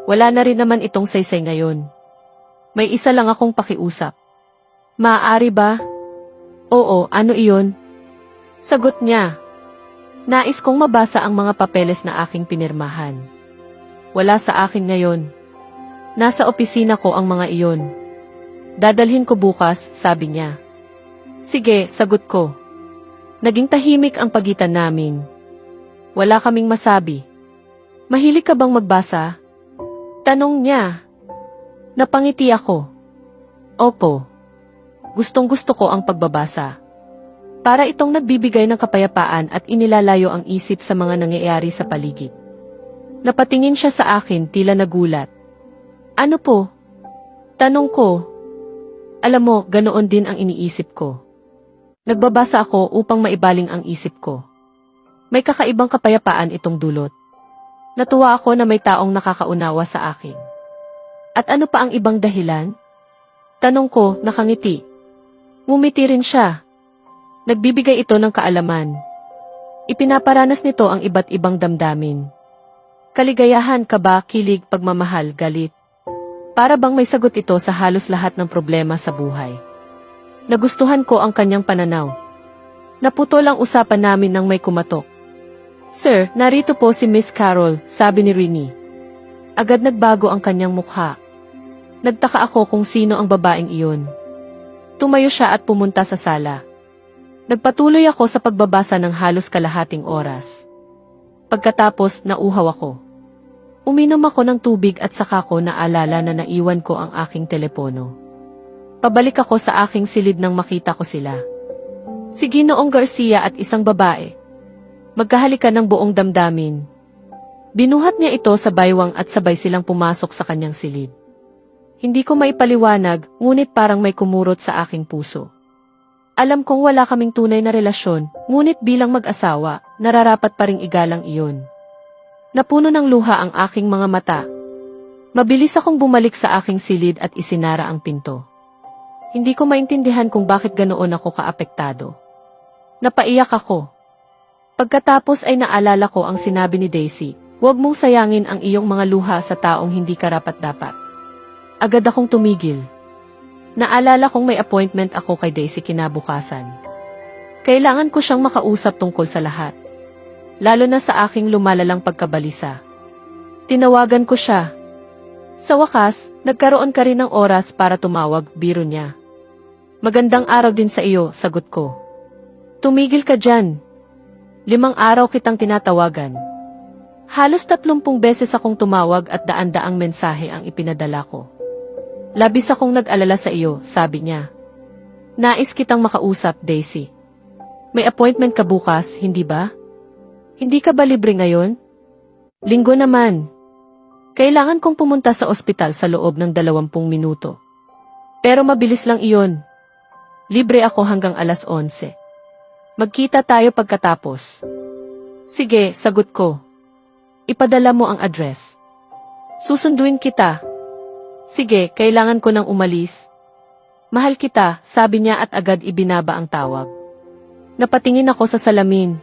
Wala na rin naman itong saysay ngayon. May isa lang akong pakiusap. Maaari ba? Oo, ano iyon? Sagot niya. Nais kong mabasa ang mga papeles na aking pinirmahan. Wala sa akin ngayon. Nasa opisina ko ang mga iyon. Dadalhin ko bukas, sabi niya. Sige, sagot ko. Naging tahimik ang pagitan namin. Wala kaming masabi. Mahilig ka bang magbasa? Tanong niya. Napangiti ako. Opo. Gustong-gusto ko ang pagbabasa. Para itong nagbibigay ng kapayapaan at inilalayo ang isip sa mga nangyayari sa paligid. Napatingin siya sa akin, tila nagulat. Ano po? Tanong ko. Alam mo, ganoon din ang iniisip ko. Nagbabasa ako upang maibaling ang isip ko. May kakaibang kapayapaan itong dulot. Natuwa ako na may taong nakakaunawa sa akin. At ano pa ang ibang dahilan? Tanong ko, nakangiti. Ngumiti rin siya. Nagbibigay ito ng kaalaman. Ipinaparanas nito ang iba't ibang damdamin. Kaligayahan, kaba, kilig, pagmamahal, galit. Para bang may sagot ito sa halos lahat ng problema sa buhay. Nagustuhan ko ang kanyang pananaw. Naputol ang usapan namin nang may kumatok. Sir, narito po si Miss Carol, sabi ni Rini. Agad nagbago ang kanyang mukha. Nagtaka ako kung sino ang babaeng iyon. Tumayo siya at pumunta sa sala. Nagpatuloy ako sa pagbabasa ng halos kalahating oras. Pagkatapos, nauhaw ako. Uminom ako ng tubig at saka ko naalala na naiwan ko ang aking telepono. Pabalik ako sa aking silid nang makita ko sila. Si Ginoong Garcia at isang babae. Magkahalikan ng buong damdamin. Binuhat niya ito sa baywang at sabay silang pumasok sa kanyang silid. Hindi ko maipaliwanag, ngunit parang may kumurot sa aking puso. Alam kong wala kaming tunay na relasyon, ngunit bilang mag-asawa, nararapat pa ring igalang iyon. Napuno ng luha ang aking mga mata. Mabilis akong bumalik sa aking silid at isinara ang pinto. Hindi ko maintindihan kung bakit ganoon ako kaapektado. Napaiyak ako. Pagkatapos ay naalala ko ang sinabi ni Daisy, huwag mong sayangin ang iyong mga luha sa taong hindi karapat-dapat. Agad akong tumigil. Naalala kong may appointment ako kay Daisy kinabukasan. Kailangan ko siyang makausap tungkol sa lahat. Lalo na sa aking lumalalang pagkabalisa. Tinawagan ko siya. Sa wakas, nagkaroon ka rin ng oras para tumawag, biro niya. Magandang araw din sa iyo, sagot ko. Tumigil ka dyan. 5 araw kitang tinatawagan. Halos 30 beses akong tumawag at daan-daang mensahe ang ipinadala ko. Labis akong nag-alala sa iyo, sabi niya. Nais kitang makausap, Daisy. May appointment ka bukas, hindi ba? Hindi ka ba libre ngayon? Linggo naman. Kailangan kong pumunta sa ospital sa loob ng 20 minuto. Pero mabilis lang iyon. Libre ako hanggang alas 11. Magkita tayo pagkatapos. Sige, sagot ko. Ipadala mo ang address. Susunduin kita. Sige, kailangan ko nang umalis. Mahal kita, sabi niya at agad ibinaba ang tawag. Napatingin ako sa salamin.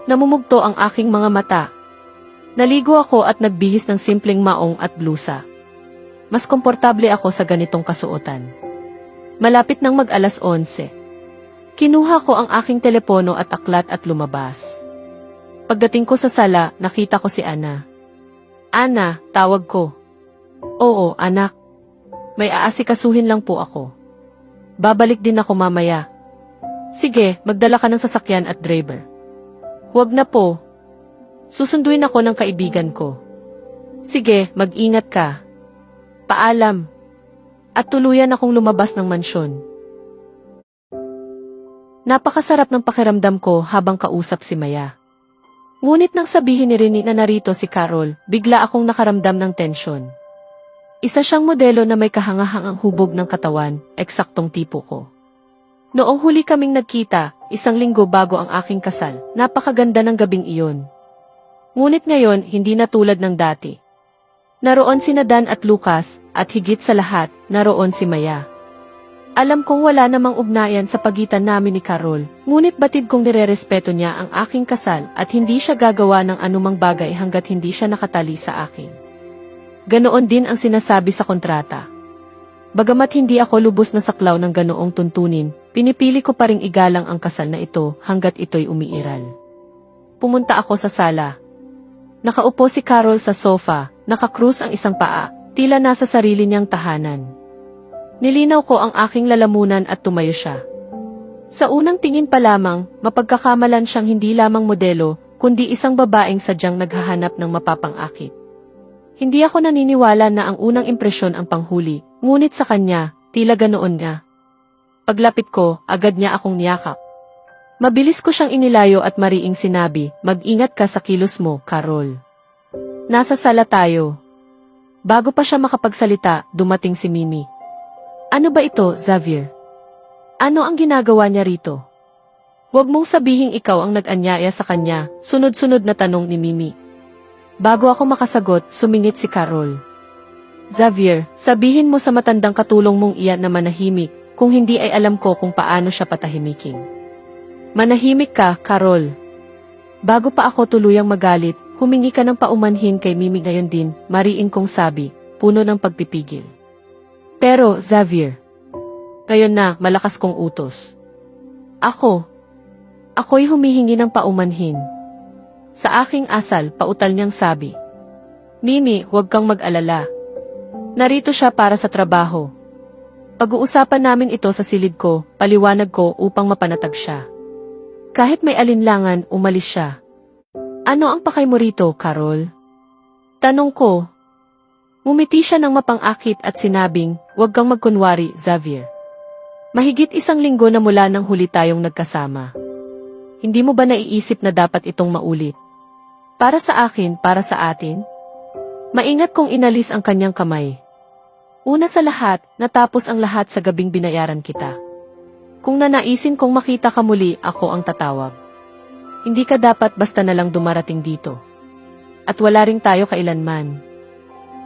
Namumugto ang aking mga mata. Naligo ako at nagbihis ng simpleng maong at blusa. Mas komportable ako sa ganitong kasuotan. Malapit nang mag-alas 11. Kinuha ko ang aking telepono at aklat at lumabas. Pagdating ko sa sala, nakita ko si Ana. Ana, tawag ko. Oo, anak. May aasikasuhin lang po ako. Babalik din ako mamaya. Sige, magdala ka ng sasakyan at driver. Huwag na po. Susunduin ako ng kaibigan ko. Sige, mag-ingat ka. Paalam. At tuluyan akong lumabas ng mansyon. Napakasarap ng pakiramdam ko habang kausap si Maya. Ngunit nang sabihin ni Rini na narito si Carol, bigla akong nakaramdam ng tensyon. Isa siyang modelo na may kahangahangang hubog ng katawan, eksaktong tipo ko. Noong huli kaming nagkita, 1 linggo bago ang aking kasal, napakaganda ng gabing iyon. Ngunit ngayon, hindi na tulad ng dati. Naroon sina Dan at Lucas, at higit sa lahat, naroon si Maya. Alam kong wala namang ugnayan sa pagitan namin ni Carol, ngunit batid kong nirerespeto niya ang aking kasal at hindi siya gagawa ng anumang bagay hanggat hindi siya nakatali sa akin. Ganoon din ang sinasabi sa kontrata. Bagamat hindi ako lubos na saklaw ng ganoong tuntunin, pinipili ko pa ring igalang ang kasal na ito hanggat ito'y umiiral. Pumunta ako sa sala. Nakaupo si Carol sa sofa, nakakrus ang isang paa, tila nasa sarili niyang tahanan. Nilinaw ko ang aking lalamunan at tumayo siya. Sa unang tingin pa lamang, mapagkakamalan siyang hindi lamang modelo, kundi isang babaeng sadyang naghahanap ng mapapang-akit. Hindi ako naniniwala na ang unang impresyon ang panghuli, ngunit sa kanya, tila ganoon nga. Paglapit ko, agad niya akong niyakap. Mabilis ko siyang inilayo at mariing sinabi, mag-ingat ka sa kilos mo, Carol. Nasa sala tayo. Bago pa siya makapagsalita, dumating si Mimi. Ano ba ito, Xavier? Ano ang ginagawa niya rito? Huwag mong sabihing ikaw ang nag-anyaya sa kanya, sunod-sunod na tanong ni Mimi. Bago ako makasagot, sumingit si Carol. Xavier, sabihin mo sa matandang katulong mong iyan na manahimik, kung hindi ay alam ko kung paano siya patahimikin. Manahimik ka, Carol. Bago pa ako tuluyang magalit, humingi ka ng paumanhin kay Mimi ngayon din, mariin kong sabi, puno ng pagpipigil. Pero, Xavier, ngayon na, malakas kong utos. Ako'y humihingi ng paumanhin. Sa aking asal, pautal niyang sabi. Mimi, huwag kang mag-alala. Narito siya para sa trabaho. Pag-uusapan namin ito sa silid ko, paliwanag ko upang mapanatag siya. Kahit may alinlangan, umalis siya. Ano ang pakay mo rito, Carol? Tanong ko. Ngumiti siya ng mapang-akit at sinabing, huwag kang magkunwari, Xavier. Mahigit 1 linggo na mula nang huli tayong nagkasama. Hindi mo ba naiisip na dapat itong maulit? Para sa akin, para sa atin? Maingat kong inalis ang kanyang kamay. Una sa lahat, natapos ang lahat sa gabing binayaran kita. Kung nanaisin kong makita ka muli, ako ang tatawag. Hindi ka dapat basta na lang dumarating dito. At wala ring tayo kailanman.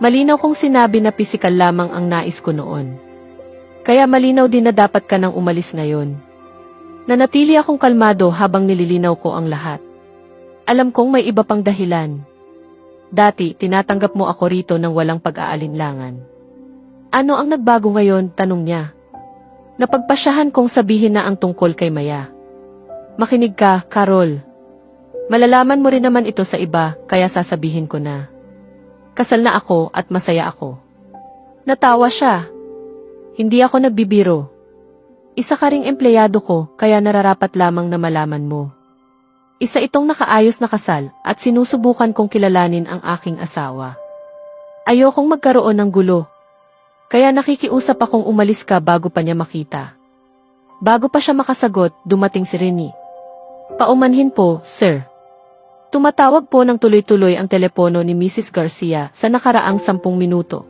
Malinaw kong sinabi na pisikal lamang ang nais ko noon. Kaya malinaw din na dapat ka nang umalis ngayon. Nanatili akong kalmado habang nililinaw ko ang lahat. Alam kong may iba pang dahilan. Dati, tinatanggap mo ako rito ng walang pag-aalinlangan. Ano ang nagbago ngayon? Tanong niya. Napagpasyahan kong sabihin na ang tungkol kay Maya. Makinig ka, Carol. Malalaman mo rin naman ito sa iba, kaya sasabihin ko na. Kasal na ako at masaya ako. Natawa siya. Hindi ako nagbibiro. Isa ka ring empleyado ko, kaya nararapat lamang na malaman mo. Isa itong nakaayos na kasal at sinusubukan kong kilalanin ang aking asawa. Ayokong magkaroon ng gulo. Kaya nakikiusap akong umalis ka bago pa niya makita. Bago pa siya makasagot, dumating si Rene. Paumanhin po, sir. Tumatawag po ng tuloy-tuloy ang telepono ni Mrs. Garcia sa nakaraang 10 minuto.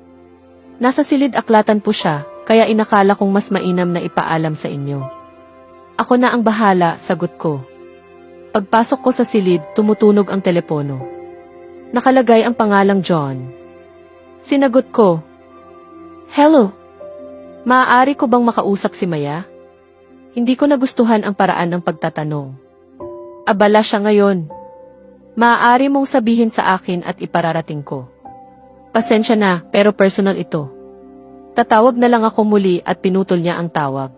Nasa silid aklatan po siya, kaya inakala kong mas mainam na ipaalam sa inyo. Ako na ang bahala, sagot ko. Pagpasok ko sa silid, tumutunog ang telepono. Nakalagay ang pangalang John. Sinagot ko. Hello? Maaari ko bang makausap si Maya? Hindi ko nagustuhan ang paraan ng pagtatanong. Abala siya ngayon. Maaari mong sabihin sa akin at ipararating ko. Pasensya na, pero personal ito. Tatawag na lang ako muli at pinutol niya ang tawag.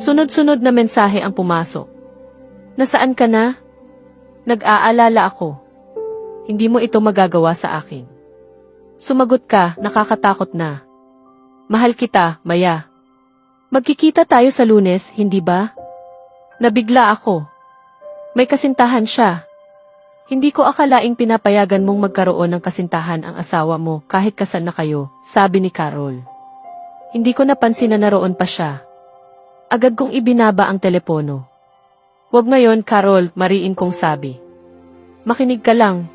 Sunod-sunod na mensahe ang pumasok. Nasaan ka na? Nag-aalala ako. Hindi mo ito magagawa sa akin. Sumagot ka, nakakatakot na. Mahal kita, Maya. Magkikita tayo sa Lunes, hindi ba? Nabigla ako. May kasintahan siya. Hindi ko akalaing pinapayagan mong magkaroon ng kasintahan ang asawa mo kahit kasal na kayo, sabi ni Carol. Hindi ko napansin na naroon pa siya. Agad kong ibinaba ang telepono. Huwag ngayon, Carol, mariin kong sabi. Makinig ka lang.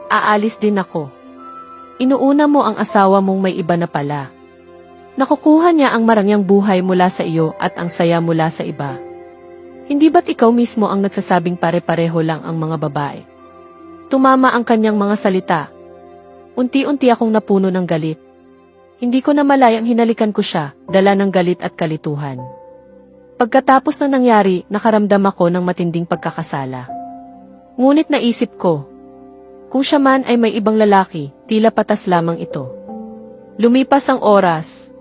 Aalis din ako. Inuuna mo ang asawa mong may iba na pala. Nakukuha niya ang marangyang buhay mula sa iyo at ang saya mula sa iba. Hindi ba't ikaw mismo ang nagsasabing pare-pareho lang ang mga babae? Tumama ang kanyang mga salita. Unti-unti akong napuno ng galit. Hindi ko na malayang hinalikan ko siya, dala ng galit at kalituhan. Pagkatapos na nangyari, nakaramdam ako ng matinding pagkakasala. Ngunit naisip ko, kung siya man ay may ibang lalaki, tila patas lamang ito. Lumipas ang oras.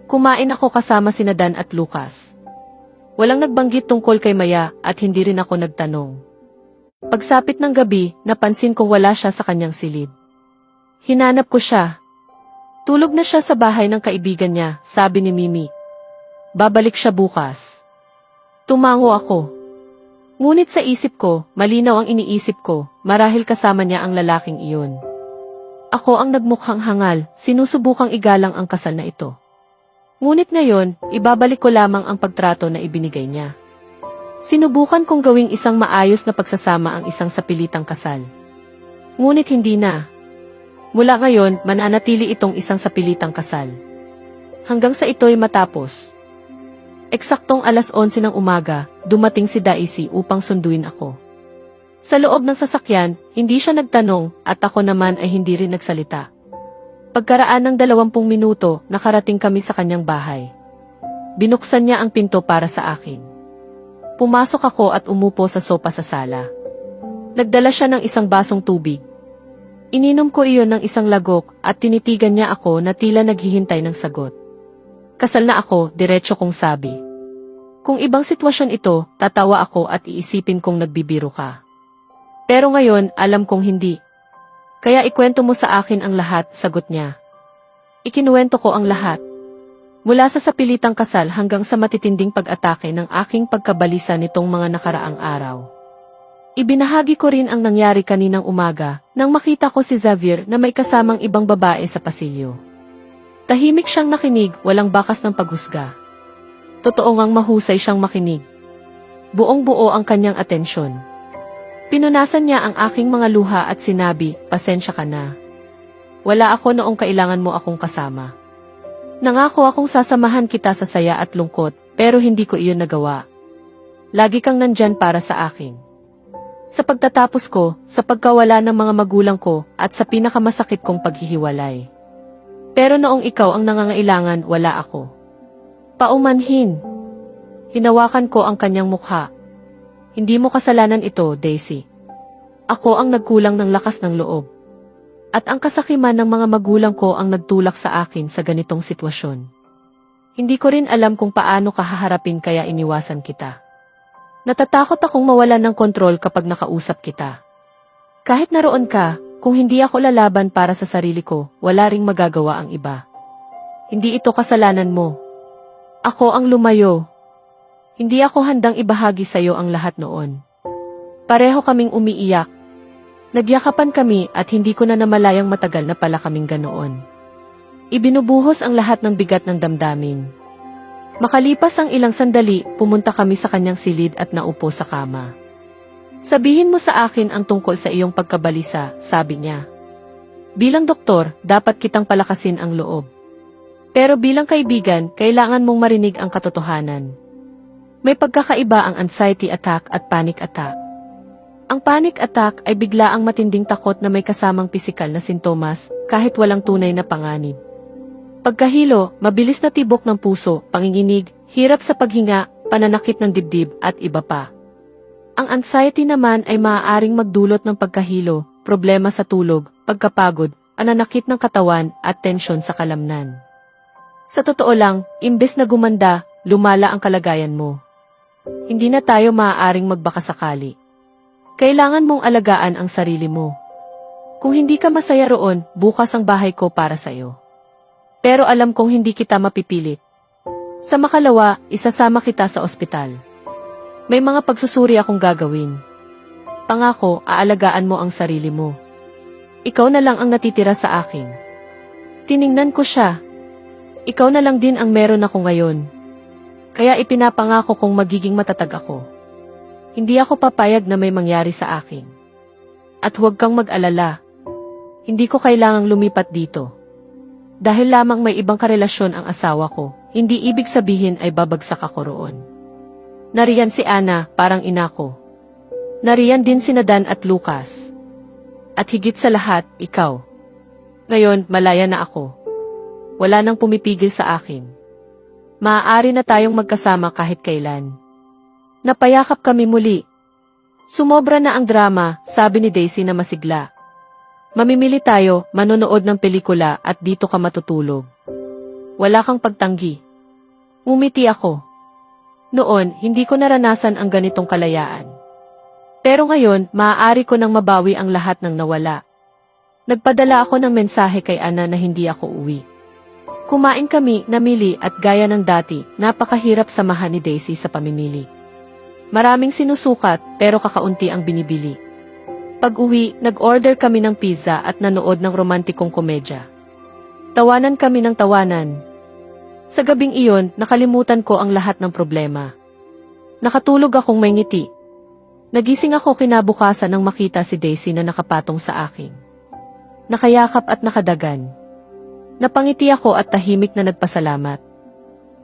Kumain ako kasama sina Dan at Lucas. Walang nagbanggit tungkol kay Maya at hindi rin ako nagtanong. Pagsapit ng gabi, napansin kong wala siya sa kanyang silid. Hinanap ko siya. Tulog na siya sa bahay ng kaibigan niya, sabi ni Mimi. Babalik siya bukas. Tumango ako. Ngunit sa isip ko, malinaw ang iniisip ko, marahil kasama niya ang lalaking iyon. Ako ang nagmukhang hangal, sinusubukang igalang ang kasal na ito. Ngunit ngayon, ibabalik ko lamang ang pagtrato na ibinigay niya. Sinubukan kong gawing isang maayos na pagsasama ang isang sapilitang kasal. Ngunit hindi na. Mula ngayon, mananatili itong isang sapilitang kasal. Hanggang sa ito'y matapos. Eksaktong alas 11 ng umaga, dumating si Daisy upang sunduin ako. Sa loob ng sasakyan, hindi siya nagtanong at ako naman ay hindi rin nagsalita. Pagkaraan ng 20 minuto, nakarating kami sa kanyang bahay. Binuksan niya ang pinto para sa akin. Pumasok ako at umupo sa sopa sa sala. Nagdala siya ng isang basong tubig. Ininom ko iyon ng isang lagok at tinitigan niya ako na tila naghihintay ng sagot. Kasal na ako, diretso kong sabi. Kung ibang sitwasyon ito, tatawa ako at iisipin kong nagbibiro ka. Pero ngayon, alam kong hindi. Kaya ikwento mo sa akin ang lahat, sagot niya. Ikinuwento ko ang lahat. Mula sa sapilitang kasal hanggang sa matitinding pag-atake ng aking pagkabalisa nitong mga nakaraang araw. Ibinahagi ko rin ang nangyari kaninang umaga nang makita ko si Xavier na may kasamang ibang babae sa pasilyo. Tahimik siyang nakinig, walang bakas ng paghusga. Totoo ngang mahusay siyang makinig. Buong-buo ang kanyang atensyon. Pinunasan niya ang aking mga luha at sinabi, pasensya ka na. Wala ako noong kailangan mo akong kasama. Nangako akong sasamahan kita sa saya at lungkot, pero hindi ko iyon nagawa. Lagi kang nandyan para sa akin. Sa pagtatapos ko, sa pagkawala ng mga magulang ko, at sa pinakamasakit kong paghihiwalay. Pero noong ikaw ang nangangailangan, wala ako. Paumanhin. Hinawakan ko ang kanyang mukha. Hindi mo kasalanan ito, Daisy. Ako ang nagkulang ng lakas ng loob. At ang kasakiman ng mga magulang ko ang nagtulak sa akin sa ganitong sitwasyon. Hindi ko rin alam kung paano ka haharapin kaya iniwasan kita. Natatakot akong mawalan ng kontrol kapag nakausap kita. Kahit naroon ka, kung hindi ako lalaban para sa sarili ko, wala ring magagawa ang iba. Hindi ito kasalanan mo. Ako ang lumayo. Hindi ako handang ibahagi sa iyo ang lahat noon. Pareho kaming umiiyak. Nagyakapan kami at hindi ko na namalayang matagal na pala kaming ganoon. Ibinubuhos ang lahat ng bigat ng damdamin. Makalipas ang ilang sandali, pumunta kami sa kanyang silid at naupo sa kama. Sabihin mo sa akin ang tungkol sa iyong pagkabalisa, sabi niya. Bilang doktor, dapat kitang palakasin ang loob. Pero bilang kaibigan, kailangan mong marinig ang katotohanan. May pagkakaiba ang anxiety attack at panic attack. Ang panic attack ay biglaang matinding takot na may kasamang pisikal na sintomas kahit walang tunay na panganib. Pagkahilo, mabilis na tibok ng puso, panginginig, hirap sa paghinga, pananakit ng dibdib at iba pa. Ang anxiety naman ay maaaring magdulot ng pagkahilo, problema sa tulog, pagkapagod, pananakit ng katawan at tensyon sa kalamnan. Sa totoo lang, imbes na gumanda, lumala ang kalagayan mo. Hindi na tayo maaaring magbakasakali. Kailangan mong alagaan ang sarili mo. Kung hindi ka masaya roon, bukas ang bahay ko para sa iyo. Pero alam kong hindi kita mapipilit. Sa makalawa, isasama kita sa ospital. May mga pagsusuri akong gagawin. Pangako, aalagaan mo ang sarili mo. Ikaw na lang ang natitira sa akin. Tiningnan ko siya. Ikaw na lang din ang meron ako ngayon. Kaya ipinapangako kong magiging matatag ako. Hindi ako papayag na may mangyari sa akin. At huwag kang mag-alala. Hindi ko kailangang lumipat dito. Dahil lamang may ibang karelasyon ang asawa ko, hindi ibig sabihin ay babagsak ako roon. Nariyan si Ana, parang ina ko. Nariyan din si Dan at Lucas. At higit sa lahat, ikaw. Ngayon, malaya na ako. Wala nang pumipigil sa akin. Maaari na tayong magkasama kahit kailan. Napayakap kami muli. Sumobra na ang drama, sabi ni Daisy na masigla. Mamimili tayo, manonood ng pelikula at dito ka matutulog. wala kang pagtanggi. Ngumiti ako. Noon, hindi ko naranasan ang ganitong kalayaan. Pero ngayon, maaari ko nang mabawi ang lahat ng nawala. Nagpadala ako ng mensahe kay Ana na hindi ako uwi. Kumain kami, namili at gaya ng dati, napakahirap samahan ni Daisy sa pamimili. Maraming sinusukat pero kakaunti ang binibili. Pag-uwi, nag-order kami ng pizza at nanood ng romantikong komedya. Tawanan kami ng tawanan. Sa gabing iyon, nakalimutan ko ang lahat ng problema. Nakatulog akong may ngiti. Nagising ako kinabukasan nang makita si Daisy na nakapatong sa akin. Nakayakap at nakadagan. Napangiti ako at tahimik na nagpasalamat.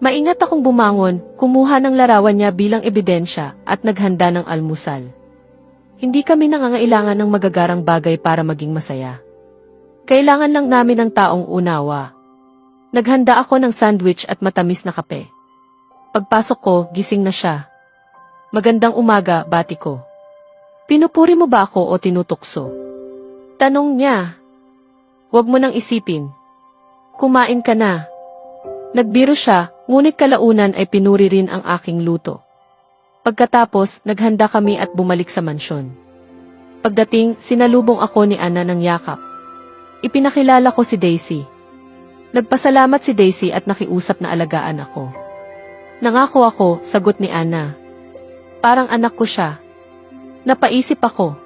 Maingat akong bumangon, kumuha ng larawan niya bilang ebidensya at naghanda ng almusal. Hindi kami nangangailangan ng magagarang bagay para maging masaya. Kailangan lang namin ng taong unawa. Naghanda ako ng sandwich at matamis na kape. Pagpasok ko, gising na siya. Magandang umaga, bati ko. Pinupuri mo ba ako o tinutukso? Tanong niya. Huwag mo nang isipin. Kumain ka na. Nagbiro siya, ngunit kalaunan ay pinuri rin ang aking luto. Pagkatapos, naghanda kami at bumalik sa mansyon. Pagdating, sinalubong ako ni Ana ng yakap. Ipinakilala ko si Daisy. Nagpasalamat si Daisy at nakiusap na alagaan ako. Nangako ako, sagot ni Ana. Parang anak ko siya. Napaisip ako.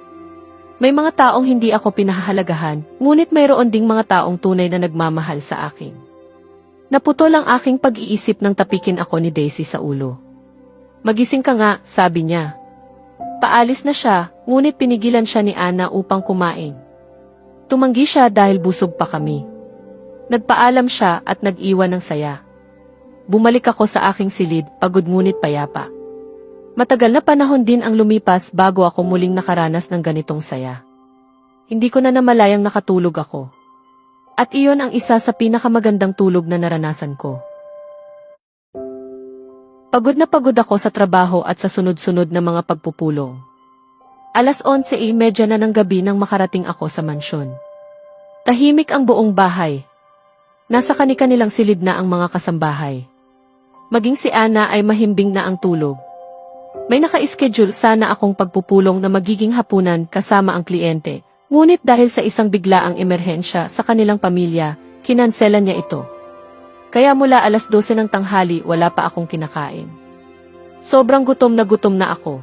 May mga taong hindi ako pinahahalagahan, ngunit mayroon ding mga taong tunay na nagmamahal sa akin. Naputol ang aking pag-iisip nang tapikin ako ni Daisy sa ulo. Magising ka nga, sabi niya. Paalis na siya, ngunit pinigilan siya ni Ana upang kumain. Tumanggi siya dahil busog pa kami. Nagpaalam siya at nag-iwan ng saya. Bumalik ako sa aking silid, pagod ngunit payapa. Matagal na panahon din ang lumipas bago ako muling nakaranas ng ganitong saya. Hindi ko na namalayang nakatulog ako. At iyon ang isa sa pinakamagandang tulog na naranasan ko. Pagod na pagod ako sa trabaho at sa sunod-sunod na mga pagpupulong. 11:30 na ng gabi nang makarating ako sa mansyon. Tahimik ang buong bahay. Nasa kani-kanilang silid na ang mga kasambahay. Maging si Ana ay mahimbing na ang tulog. May naka-schedule sana akong pagpupulong na magiging hapunan kasama ang kliyente, ngunit dahil sa isang biglaang emerhensya sa kanilang pamilya, kinanselan niya ito. Kaya mula 12:00 ng tanghali wala pa akong kinakain. Sobrang gutom na ako.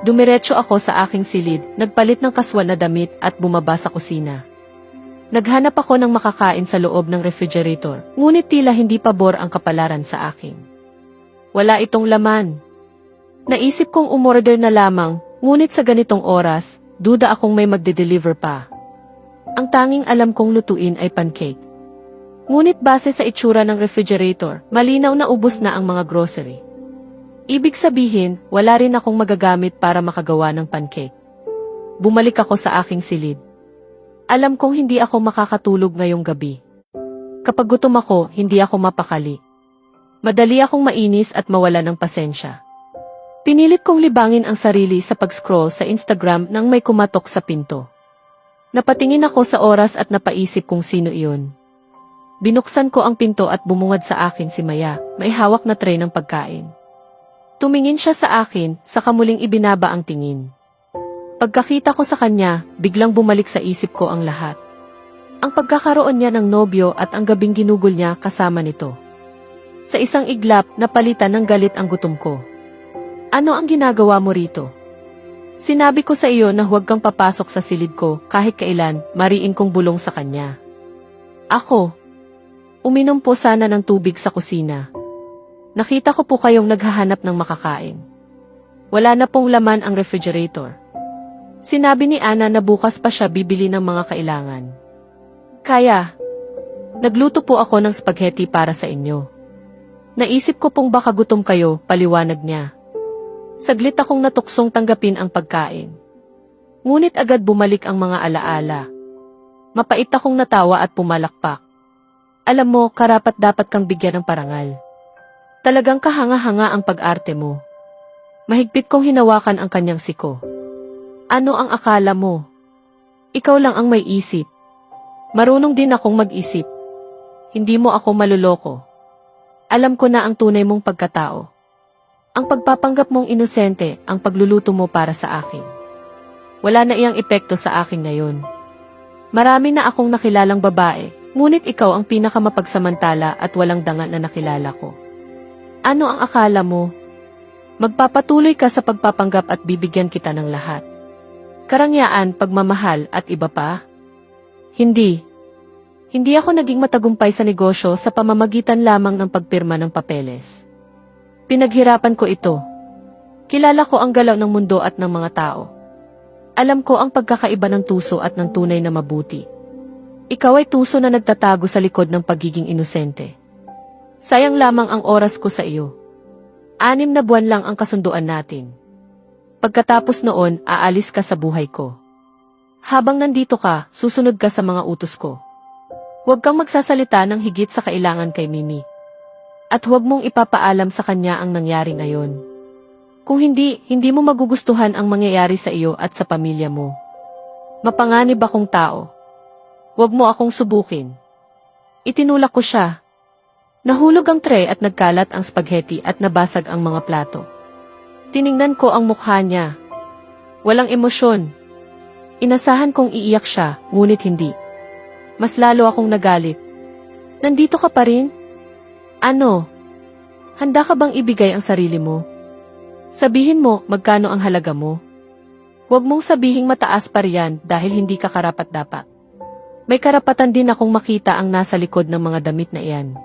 Dumiretso ako sa aking silid, nagpalit ng kaswal na damit at bumaba sa kusina. Naghanap ako ng makakain sa loob ng refrigerator, ngunit tila hindi pabor ang kapalaran sa akin. Wala itong laman. Naisip kong umorder na lamang, ngunit sa ganitong oras, duda akong may magde-deliver pa. Ang tanging alam kong lutuin ay pancake. Ngunit base sa itsura ng refrigerator, malinaw na ubos na ang mga grocery. Ibig sabihin, wala rin akong magagamit para makagawa ng pancake. Bumalik ako sa aking silid. Alam kong hindi ako makakatulog ngayong gabi. Kapag gutom ako, hindi ako mapakali. Madali akong mainis at mawala ng pasensya. Pinilit kong libangin ang sarili sa pag-scroll sa Instagram nang may kumatok sa pinto. Napatingin ako sa oras at napaisip kung sino iyon. Binuksan ko ang pinto at bumungad sa akin si Maya, may hawak na tray ng pagkain. Tumingin siya sa akin, saka muling ibinaba ang tingin. Pagkakita ko sa kanya, biglang bumalik sa isip ko ang lahat. Ang pagkakaroon niya ng nobyo at ang gabing ginugol niya kasama nito. Sa isang iglap, napalitan ng galit ang gutom ko. Ano ang ginagawa mo rito? Sinabi ko sa iyo na huwag kang papasok sa silid ko kahit kailan, mariin kong bulong sa kanya. Ako. Uminom po sana ng tubig sa kusina. Nakita ko po kayong naghahanap ng makakain. Wala na pong laman ang refrigerator. Sinabi ni Ana na bukas pa siya bibili ng mga kailangan. Kaya, nagluto po ako ng spaghetti para sa inyo. Naisip ko pong baka gutom kayo, paliwanag niya. Saglit akong natuksong tanggapin ang pagkain. Ngunit agad bumalik ang mga alaala. Mapait akong natawa at pumalakpak. Alam mo, karapat-dapat kang bigyan ng parangal. Talagang kahanga-hanga ang pag-arte mo. Mahigpit kong hinawakan ang kanyang siko. Ano ang akala mo? Ikaw lang ang may isip. Marunong din akong mag-isip. hindi mo ako maluloko. Alam ko na ang tunay mong pagkatao. Ang pagpapanggap mong inosente, ang pagluluto mo para sa akin. Wala na iyang epekto sa akin ngayon. Marami na akong nakilalang babae, ngunit ikaw ang pinakamapagsamantala at walang dangal na nakilala ko. Ano ang akala mo? Magpapatuloy ka sa pagpapanggap at bibigyan kita ng lahat. Karangyaan, pagmamahal at iba pa? Hindi. Hindi ako naging matagumpay sa negosyo sa pamamagitan lamang ng pagpirma ng papeles. Pinaghirapan ko ito. Kilala ko ang galaw ng mundo at ng mga tao. Alam ko ang pagkakaiba ng tuso at ng tunay na mabuti. Ikaw ay tuso na nagtatago sa likod ng pagiging inosente. Sayang lamang ang oras ko sa iyo. 6 na buwan lang ang kasunduan natin. Pagkatapos noon, aalis ka sa buhay ko. Habang nandito ka, susunod ka sa mga utos ko. Huwag kang magsasalita ng higit sa kailangan kay Mimi. At huwag mong ipapaalam sa kanya ang nangyari ngayon. Kung hindi, hindi mo magugustuhan ang mangyayari sa iyo at sa pamilya mo. Mapanganib akong tao. Huwag mo akong subukin. Itinulak ko siya. Nahulog ang tray at nagkalat ang spaghetti at nabasag ang mga plato. Tiningnan ko ang mukha niya. Walang emosyon. Inasahan kong iiyak siya, ngunit hindi. Mas lalo akong nagalit. Nandito ka pa rin? Ano? Handa ka bang ibigay ang sarili mo? Sabihin mo magkano ang halaga mo. Huwag mong sabihing mataas pa riyan dahil hindi ka karapat-dapat. May karapatan din akong makita ang nasa likod ng mga damit na iyan.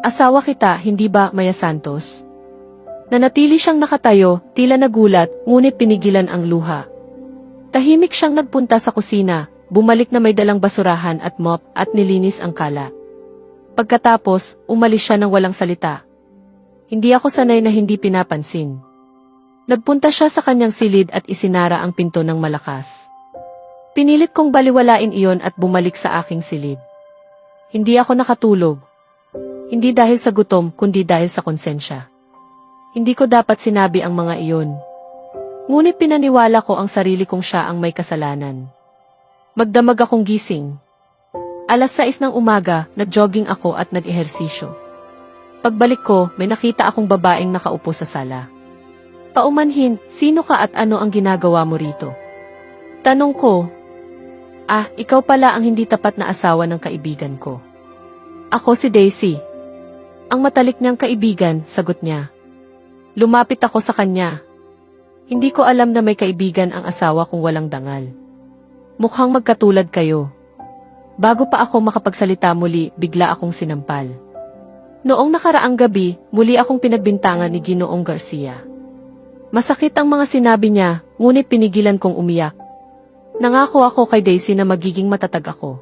Asawa kita, hindi ba, Maya Santos? Nanatili siyang nakatayo, tila nagulat, ngunit pinigilan ang luha. Tahimik siyang nagpunta sa kusina, bumalik na may dalang basurahan at mop at nilinis ang kalat. Pagkatapos, umalis siya ng walang salita. Hindi ako sanay na hindi pinapansin. Nagpunta siya sa kanyang silid at isinara ang pinto ng malakas. Pinilit kong baliwalain iyon at bumalik sa aking silid. Hindi ako nakatulog. Hindi dahil sa gutom, kundi dahil sa konsensya. Hindi ko dapat sinabi ang mga iyon. Ngunit pinaniwala ko ang sarili kong siya ang may kasalanan. Magdamag akong gising. 6:00 ng umaga, nag-jogging ako at nag-ehersisyo. Pagbalik ko, may nakita akong babaeng nakaupo sa sala. Paumanhin, sino ka at ano ang ginagawa mo rito? Tanong ko. Ikaw pala ang hindi tapat na asawa ng kaibigan ko. Ako si Daisy. Ang matalik niyang kaibigan, sagot niya. Lumapit ako sa kanya. Hindi ko alam na may kaibigan ang asawa kung walang dangal. Mukhang magkatulad kayo. Bago pa ako makapagsalita muli, bigla akong sinampal. Noong nakaraang gabi, muli akong pinagbintangan ni Ginoong Garcia. Masakit ang mga sinabi niya, ngunit pinigilan kong umiyak. Nangako ako kay Daisy na magiging matatag ako.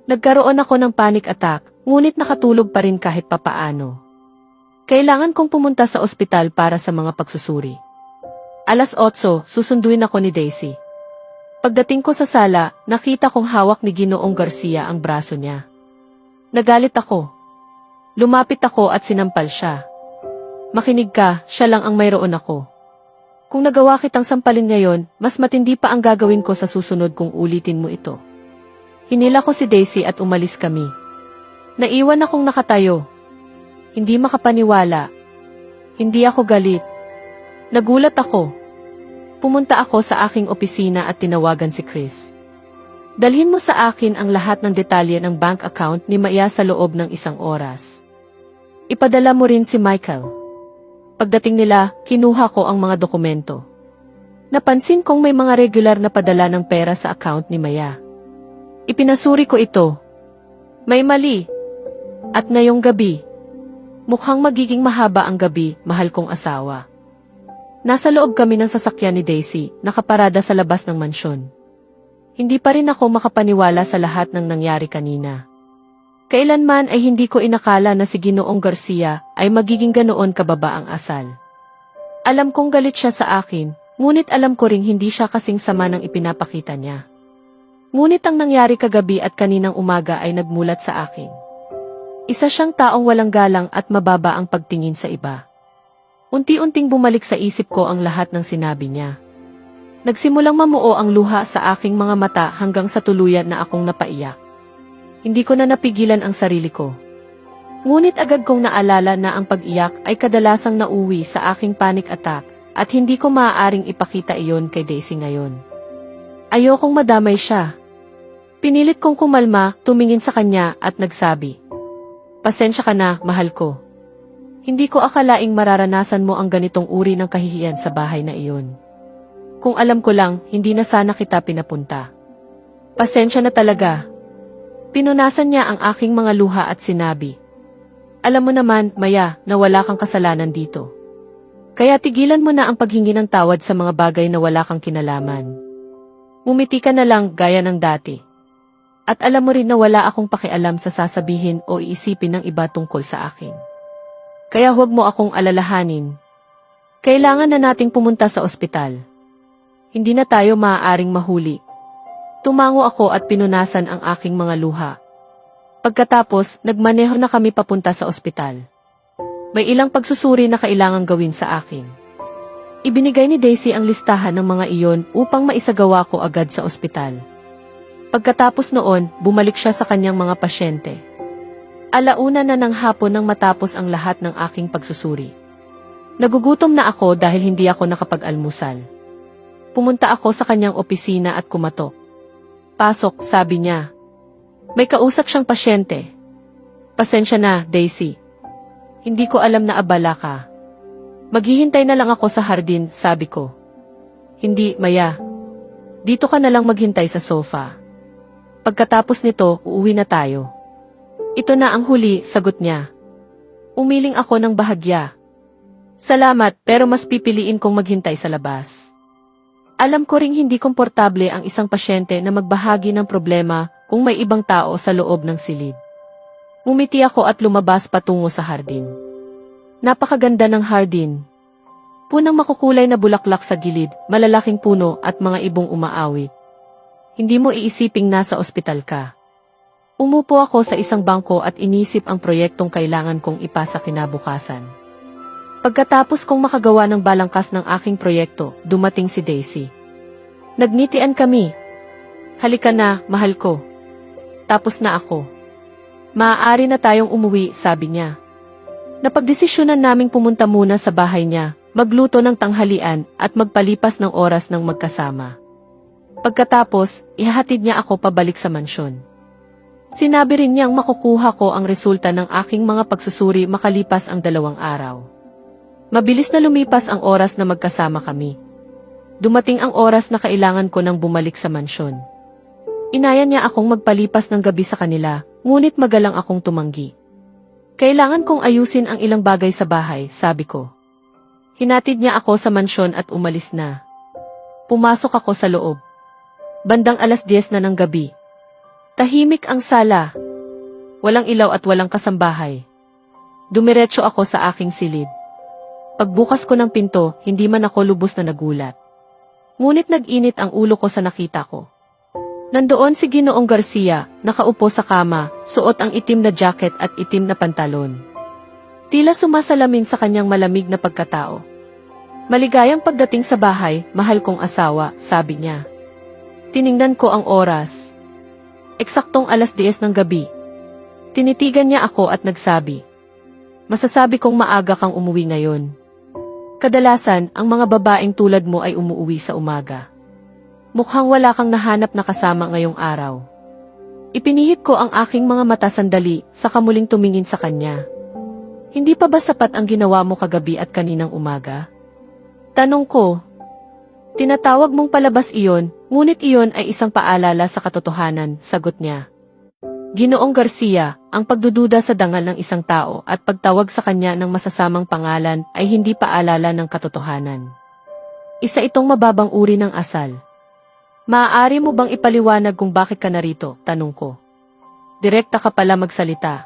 Nagkaroon ako ng panic attack, ngunit nakatulog pa rin kahit papaano. Kailangan kong pumunta sa ospital para sa mga pagsusuri. 8:00, susunduin ako ni Daisy. Pagdating ko sa sala, nakita kong hawak ni Ginoong Garcia ang braso niya. Nagalit ako. Lumapit ako at sinampal siya. Makinig ka, siya lang ang mayroon ako. Kung nagawa kitang sampalin ngayon, mas matindi pa ang gagawin ko sa susunod kung ulitin mo ito. Hinila ko si Daisy at umalis kami. Naiwan akong nakatayo. Hindi makapaniwala. Hindi ako galit. Nagulat ako. Pumunta ako sa aking opisina at tinawagan si Chris. Dalhin mo sa akin ang lahat ng detalye ng bank account ni Maya sa loob ng 1 oras. Ipadala mo rin si Michael. Pagdating nila, kinuha ko ang mga dokumento. Napansin kong may mga regular na padala ng pera sa account ni Maya. Ipinasuri ko ito. May mali. At ngayong gabi, mukhang magiging mahaba ang gabi, mahal kong asawa. Nasa loob kami ng sasakyan ni Daisy, nakaparada sa labas ng mansyon. Hindi pa rin ako makapaniwala sa lahat ng nangyari kanina. Kailanman ay hindi ko inakala na si Ginoong Garcia ay magiging ganoon kababa ang asal. Alam kong galit siya sa akin, ngunit alam ko ring hindi siya kasing sama ng ipinapakita niya. Ngunit ang nangyari kagabi at kaninang umaga ay nagmulat sa akin. Isa siyang taong walang galang at mababa ang pagtingin sa iba. Unti-unting bumalik sa isip ko ang lahat ng sinabi niya. Nagsimulang mamuo ang luha sa aking mga mata hanggang sa tuluyan na akong napaiyak. Hindi ko na napigilan ang sarili ko. Ngunit agad kong naalala na ang pag-iyak ay kadalasang nauwi sa aking panic attack at hindi ko maaaring ipakita iyon kay Daisy ngayon. Ayokong madamay siya. Pinilit kong kumalma, tumingin sa kanya at nagsabi, "Pasensya ka na, mahal ko. Hindi ko akalaing mararanasan mo ang ganitong uri ng kahihiyan sa bahay na iyon. Kung alam ko lang, hindi na sana kita pinapunta. Pasensya na talaga." Pinunasan niya ang aking mga luha at sinabi, "Alam mo naman, Maya, na wala kang kasalanan dito. Kaya tigilan mo na ang paghingi ng tawad sa mga bagay na wala kang kinalaman. Umiti ka na lang gaya ng dati. At alam mo rin na wala akong pakialam sa sasabihin o iisipin ng iba tungkol sa akin. Kaya huwag mo akong alalahanin. Kailangan na nating pumunta sa ospital. Hindi na tayo maaaring mahuli." Tumango ako at pinunasan ang aking mga luha. Pagkatapos, nagmaneho na kami papunta sa ospital. May ilang pagsusuri na kailangang gawin sa akin. Ibinigay ni Daisy ang listahan ng mga iyon upang maisagawa ko agad sa ospital. Pagkatapos noon, bumalik siya sa kanyang mga pasyente. Alauna na ng hapon nang matapos ang lahat ng aking pagsusuri. Nagugutom na ako dahil hindi ako nakapag-almusal. Pumunta ako sa kanyang opisina at kumatok. "Pasok," sabi niya. May kausap siyang pasyente. "Pasensya na, Daisy. Hindi ko alam na abala ka. Maghihintay na lang ako sa hardin," sabi ko. "Hindi, Maya. Dito ka na lang maghintay sa sofa. Pagkatapos nito, uuwi na tayo." "Ito na ang huli," sagot niya. Umiling ako ng bahagya. "Salamat, pero mas pipiliin kong maghintay sa labas." Alam ko ring hindi komportable ang isang pasyente na magbahagi ng problema kung may ibang tao sa loob ng silid. Umiti ako at lumabas patungo sa hardin. Napakaganda ng hardin. Punang makukulay na bulaklak sa gilid, malalaking puno at mga ibong umaawit. Hindi mo iisiping nasa ospital ka. Umupo ako sa isang bangko at inisip ang proyektong kailangan kong ipasa kinabukasan. Pagkatapos kong makagawa ng balangkas ng aking proyekto, dumating si Daisy. Nagngitian kami. "Halika na, mahal ko. Tapos na ako. Maaari na tayong umuwi," sabi niya. Napagdesisyonan naming pumunta muna sa bahay niya, magluto ng tanghalian at magpalipas ng oras ng magkasama. Pagkatapos, ihahatid niya ako pabalik sa mansyon. Sinabi rin niyang makukuha ko ang resulta ng aking mga pagsusuri makalipas ang 2 araw. Mabilis na lumipas ang oras na magkasama kami. Dumating ang oras na kailangan ko nang bumalik sa mansyon. Inaya niya akong magpalipas ng gabi sa kanila, ngunit magalang akong tumanggi. "Kailangan kong ayusin ang ilang bagay sa bahay," sabi ko. Hinatid niya ako sa mansyon at umalis na. Pumasok ako sa loob. Bandang 10:00 na ng gabi. Tahimik ang sala. Walang ilaw at walang kasambahay. Dumiretso ako sa aking silid. Pagbukas ko ng pinto, hindi man ako lubos na nagulat. Ngunit nag-init ang ulo ko sa nakita ko. Nandoon si Ginoong Garcia, nakaupo sa kama, suot ang itim na jacket at itim na pantalon. Tila sumasalamin sa kanyang malamig na pagkatao. "Maligayang pagdating sa bahay, mahal kong asawa," sabi niya. Tiningnan ko ang oras. Eksaktong 10:00 ng gabi. Tinitigan niya ako at nagsabi, "Masasabi kong maaga kang umuwi ngayon. Kadalasan, ang mga babaeng tulad mo ay umuuwi sa umaga. Mukhang wala kang nahanap na kasama ngayong araw." Ipinihit ko ang aking mga mata sandali, saka muling tumingin sa kanya. "Hindi pa ba sapat ang ginawa mo kagabi at kaninang umaga?" Tanong ko. "Tinatawag mong palabas iyon, ngunit iyon ay isang paalala sa katotohanan," sagot niya. Ginoong Garcia, ang pagdududa sa dangal ng isang tao at pagtawag sa kanya ng masasamang pangalan ay hindi paalala ng katotohanan. Isa itong mababang uri ng asal. "Maaari mo bang ipaliwanag kung bakit ka narito?" tanong ko. "Direkta ka pala magsalita.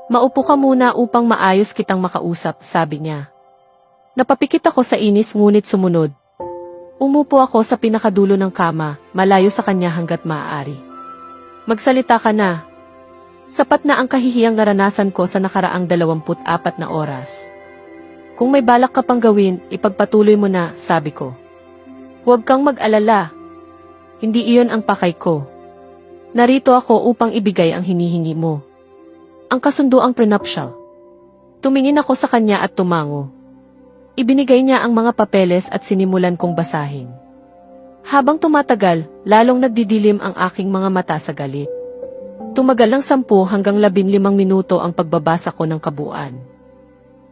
Maupo ka muna upang maayos kitang makausap," sabi niya. Napapikit ako sa inis ngunit sumunod. Umupo ako sa pinakadulo ng kama, malayo sa kanya hanggat maaari. "Magsalita ka na. Sapat na ang kahihiyang naranasan ko sa nakaraang 24 na oras. Kung may balak ka pang gawin, ipagpatuloy mo na," sabi ko. "Huwag kang mag-alala. Hindi iyon ang pakay ko. Narito ako upang ibigay ang hinihingi mo. Ang kasunduang prenuptial. Tumingin ako sa kanya at tumango. Ibinigay niya ang mga papeles at sinimulan kong basahin. Habang tumatagal, lalong nagdidilim ang aking mga mata sa galit. Tumagal ng 10 hanggang 15 minuto ang pagbabasa ko ng kabuuan.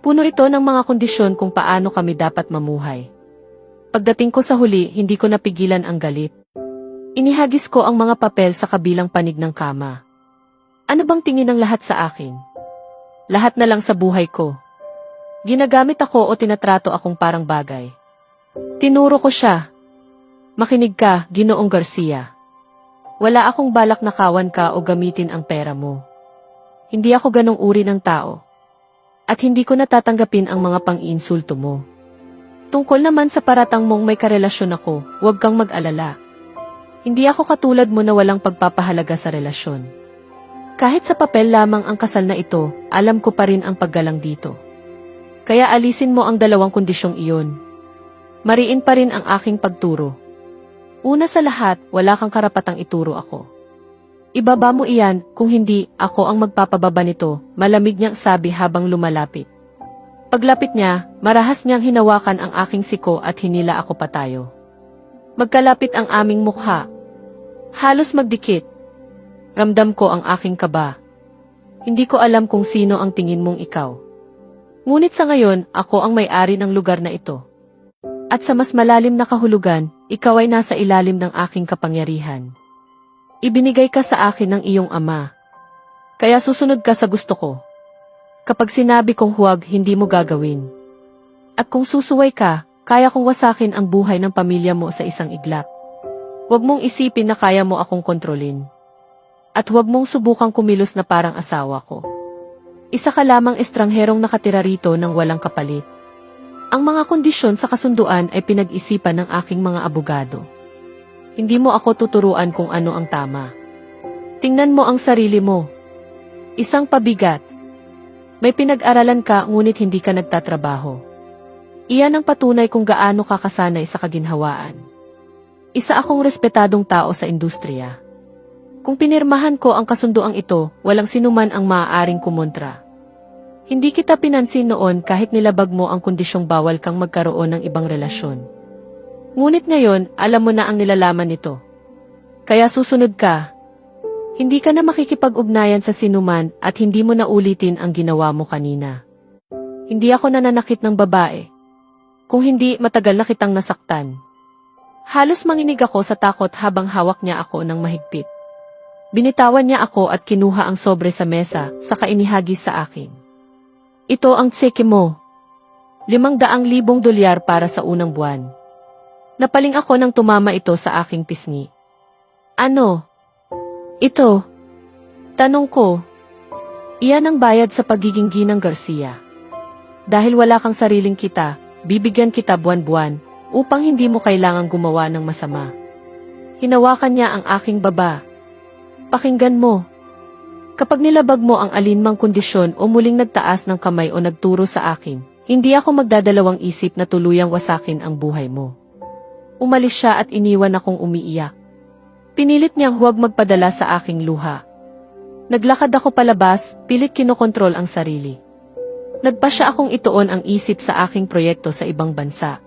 Puno ito ng mga kondisyon kung paano kami dapat mamuhay. Pagdating ko sa huli, hindi ko napigilan ang galit. Inihagis ko ang mga papel sa kabilang panig ng kama. Ano bang tingin ng lahat sa akin? Lahat na lang sa buhay ko. Ginagamit ako o tinatrato akong parang bagay. Tinuro ko siya. Makinig ka, Ginoong Garcia. Wala akong balak na kawan ka o gamitin ang pera mo. Hindi ako ganong uri ng tao. At hindi ko natatanggapin ang mga pang-iinsulto mo. Tungkol naman sa paratang mong may karelasyon ako, huwag kang mag-alala. Hindi ako katulad mo na walang pagpapahalaga sa relasyon. Kahit sa papel lamang ang kasal na ito, alam ko pa rin ang paggalang dito. Kaya alisin mo ang 2 kondisyong iyon. Mariin pa rin ang aking pagturo. Una sa lahat, wala kang karapatang ituro ako. Ibaba mo iyan, kung hindi, ako ang magpapababa nito, malamig niyang sabi habang lumalapit. Paglapit niya, marahas niyang hinawakan ang aking siko at hinila ako patayo. Magkalapit ang aming mukha. Halos magdikit. Ramdam ko ang aking kaba. Hindi ko alam kung sino ang tingin mong ikaw. Ngunit sa ngayon, ako ang may-ari ng lugar na ito. At sa mas malalim na kahulugan, ikaw ay nasa ilalim ng aking kapangyarihan. Ibinigay ka sa akin ng iyong ama. Kaya susunod ka sa gusto ko. Kapag sinabi kong huwag, hindi mo gagawin. At kung susuway ka, kaya kong wasakin ang buhay ng pamilya mo sa isang iglap. Huwag mong isipin na kaya mo akong kontrolin. At huwag mong subukang kumilos na parang asawa ko. Isa ka lamang estrangherong nakatira rito ng walang kapalit. Ang mga kondisyon sa kasunduan ay pinag-isipan ng aking mga abogado. Hindi mo ako tuturuan kung ano ang tama. Tingnan mo ang sarili mo. Isang pabigat. May pinag-aralan ka ngunit hindi ka nagtatrabaho. Iyan ang patunay kung gaano ka kasanay sa kaginhawaan. Isa akong respetadong tao sa industriya. Kung pinirmahan ko ang kasunduang ito, walang sinuman ang maaaring kumontra. Hindi kita pinansin noon kahit nilabag mo ang kondisyong bawal kang magkaroon ng ibang relasyon. Ngunit ngayon, alam mo na ang nilalaman nito. Kaya susunod ka. Hindi ka na makikipag-ugnayan sa sinuman at hindi mo na ulitin ang ginawa mo kanina. Hindi ako nananakit ng babae. Kung hindi, matagal na kitang nasaktan. Halos manginig ako sa takot habang hawak niya ako ng mahigpit. Binitawan niya ako at kinuha ang sobre sa mesa, saka inihagis sa akin. Ito ang tseke mo. 500,000 dolyar para sa unang buwan. Napaling ako nang tumama ito sa aking pisngi. Ano? Ito. Tanong ko. Iyan ang bayad sa pagiging Ginang Garcia. Dahil wala kang sariling kita, bibigyan kita buwan-buwan, upang hindi mo kailangang gumawa ng masama. Hinawakan niya ang aking baba. Pakinggan mo. Kapag nilabag mo ang alinmang kondisyon o muling nagtaas ng kamay o nagturo sa akin, hindi ako magdadalawang isip na tuluyang wasakin ang buhay mo. Umalis siya at iniwan akong umiiyak. Pinilit niyang huwag magpadala sa aking luha. Naglakad ako palabas, pilit kinokontrol ang sarili. Nagpasya akong ituon ang isip sa aking proyekto sa ibang bansa.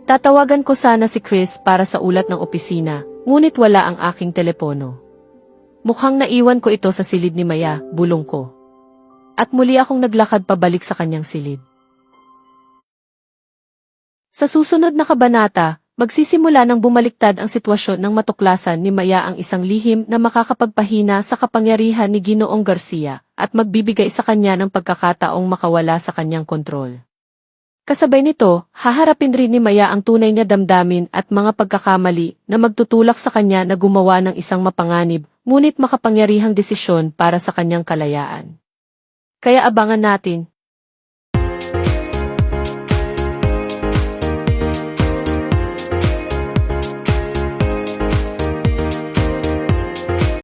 Tatawagan ko sana si Chris para sa ulat ng opisina, ngunit wala ang aking telepono. Mukhang naiwan ko ito sa silid ni Maya, bulong ko. At muli akong naglakad pabalik sa kanyang silid. Sa susunod na kabanata, magsisimula ng bumaliktad ang sitwasyon ng matuklasan ni Maya ang isang lihim na makakapagpahina sa kapangyarihan ni Ginoong Garcia at magbibigay sa kanya ng pagkakataong makawala sa kanyang kontrol. Kasabay nito, haharapin rin ni Maya ang tunay niya damdamin at mga pagkakamali na magtutulak sa kanya na gumawa ng isang mapanganib, ngunit makapangyarihang desisyon para sa kanyang kalayaan. Kaya abangan natin,